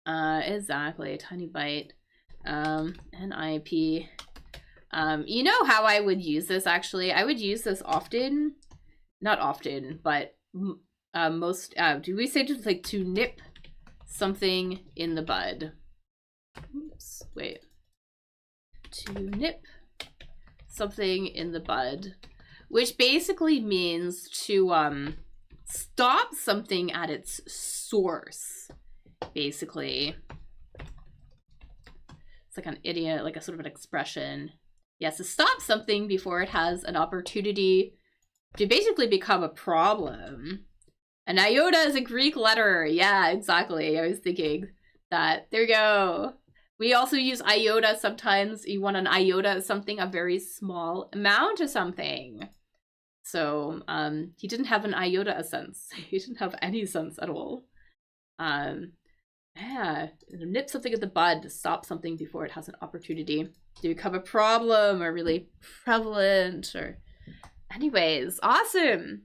Exactly. A tiny bite. NIP. You know how I would use this, actually? I would use this often. Not often, but most, do we say just like to nip something in the bud? Oops, wait. To nip something in the bud, which basically means to stop something at its source, basically. It's like an idiom, like a sort of an expression. Yes, to stop something before it has an opportunity to basically become a problem. An iota is a Greek letter. Yeah, exactly. I was thinking that. There we go. We also use iota sometimes. You want an iota of something, a very small amount of something. So he didn't have an iota of sense. He didn't have any sense at all. Yeah, nip something at the bud to stop something before it has an opportunity to become a problem or really prevalent. Or anyways, awesome.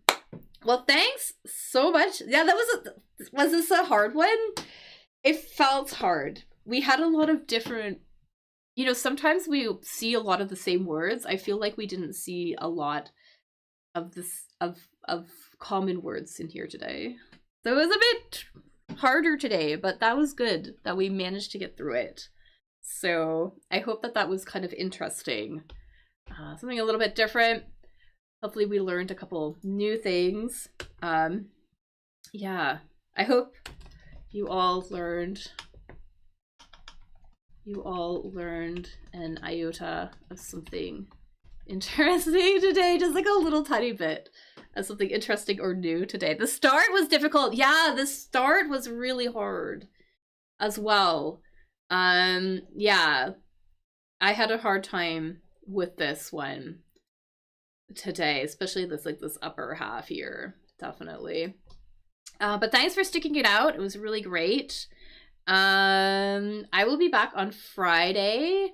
Well, thanks so much. Yeah, that was this a hard one? It felt hard. We had a lot of different, you know, sometimes we see a lot of the same words. I feel like we didn't see a lot of this of common words in here today. So it was a bit harder today, but that was good that we managed to get through it. So I hope that that was kind of interesting. Something a little bit different. Hopefully we learned a couple new things. Yeah, I hope you all learned an iota of something interesting today, just like a little tiny bit of something interesting or new today. The start was difficult. Yeah, the start was really hard as well. Yeah, I had a hard time with this one today, especially this upper half here, definitely. But thanks for sticking it out. It was really great. I will be back on Friday.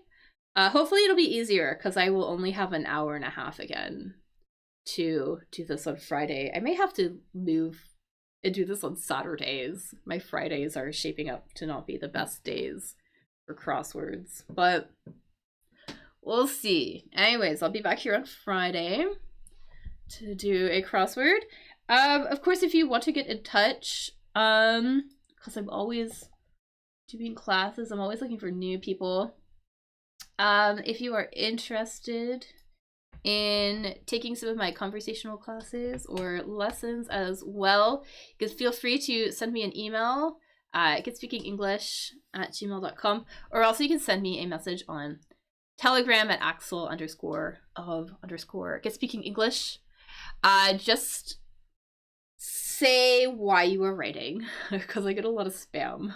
Hopefully it'll be easier because I will only have an hour and a half again to do this on Friday. I may have to move and do this on Saturdays. My Fridays are shaping up to not be the best days for crosswords, but we'll see. Anyways, I'll be back here on Friday to do a crossword. Of course, if you want to get in touch, because I'm always doing classes, I'm always looking for new people. If you are interested in taking some of my conversational classes or lessons as well, you can feel free to send me an email at getspeakingenglish@gmail.com, or also you can send me a message on Telegram at Axel_of_getspeakingenglish. Just say why you are writing, because I get a lot of spam.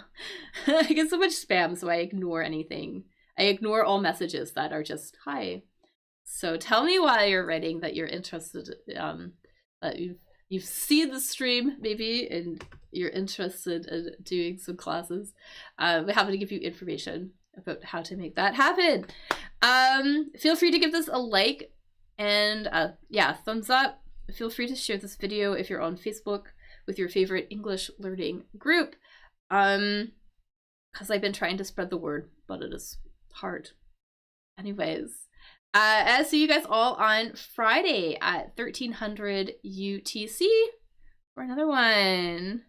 I get so much spam, so I ignore anything. I ignore all messages that are just hi. So tell me why you're writing, that you're interested, that you've seen the stream maybe and you're interested in doing some classes. I'm happy to give you information about how to make that happen. Feel free to give this a like and yeah, thumbs up. Feel free to share this video if you're on Facebook with your favorite English learning group. Because I've been trying to spread the word, but it is hard. Anyways, I'll see you guys all on Friday at 1300 UTC for another one.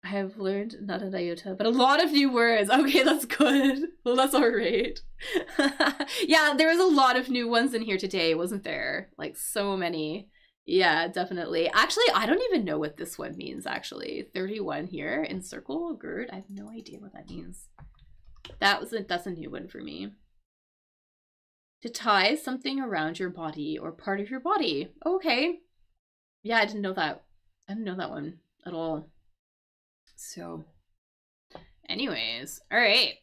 I have learned not an iota, but a lot of new words. Okay, that's good. Well, that's all right. Yeah, there was a lot of new ones in here today, wasn't there? Like so many. Yeah, definitely. Actually, I don't even know what this one means, actually. 31 here in circle, gird. I have no idea what that means. That's a new one for me. To tie something around your body or part of your body. Okay. Yeah, I didn't know that. I didn't know that one at all. So, anyways, all right.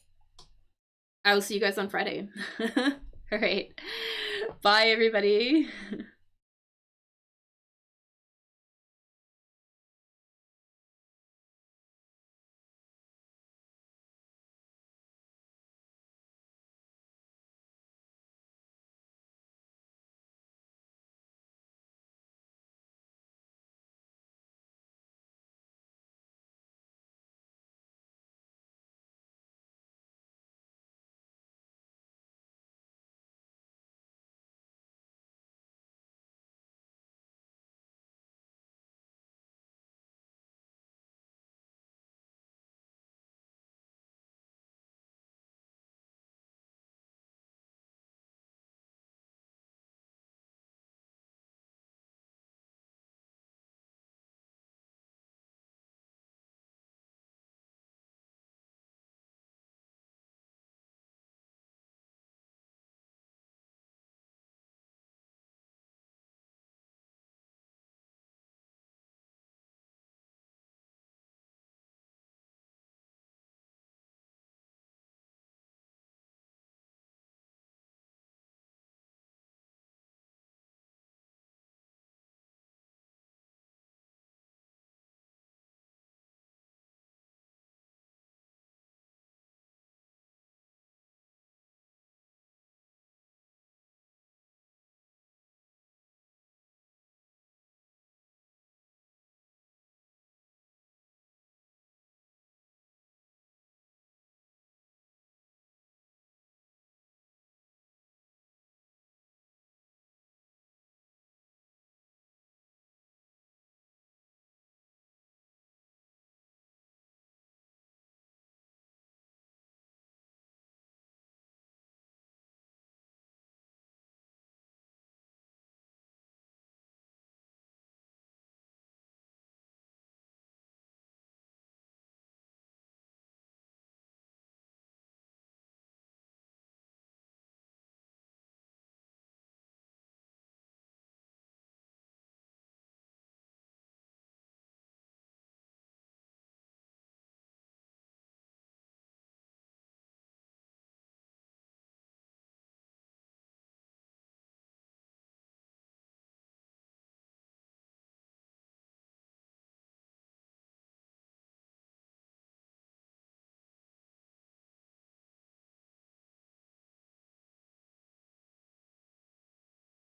I will see you guys on Friday. All right. Bye, everybody.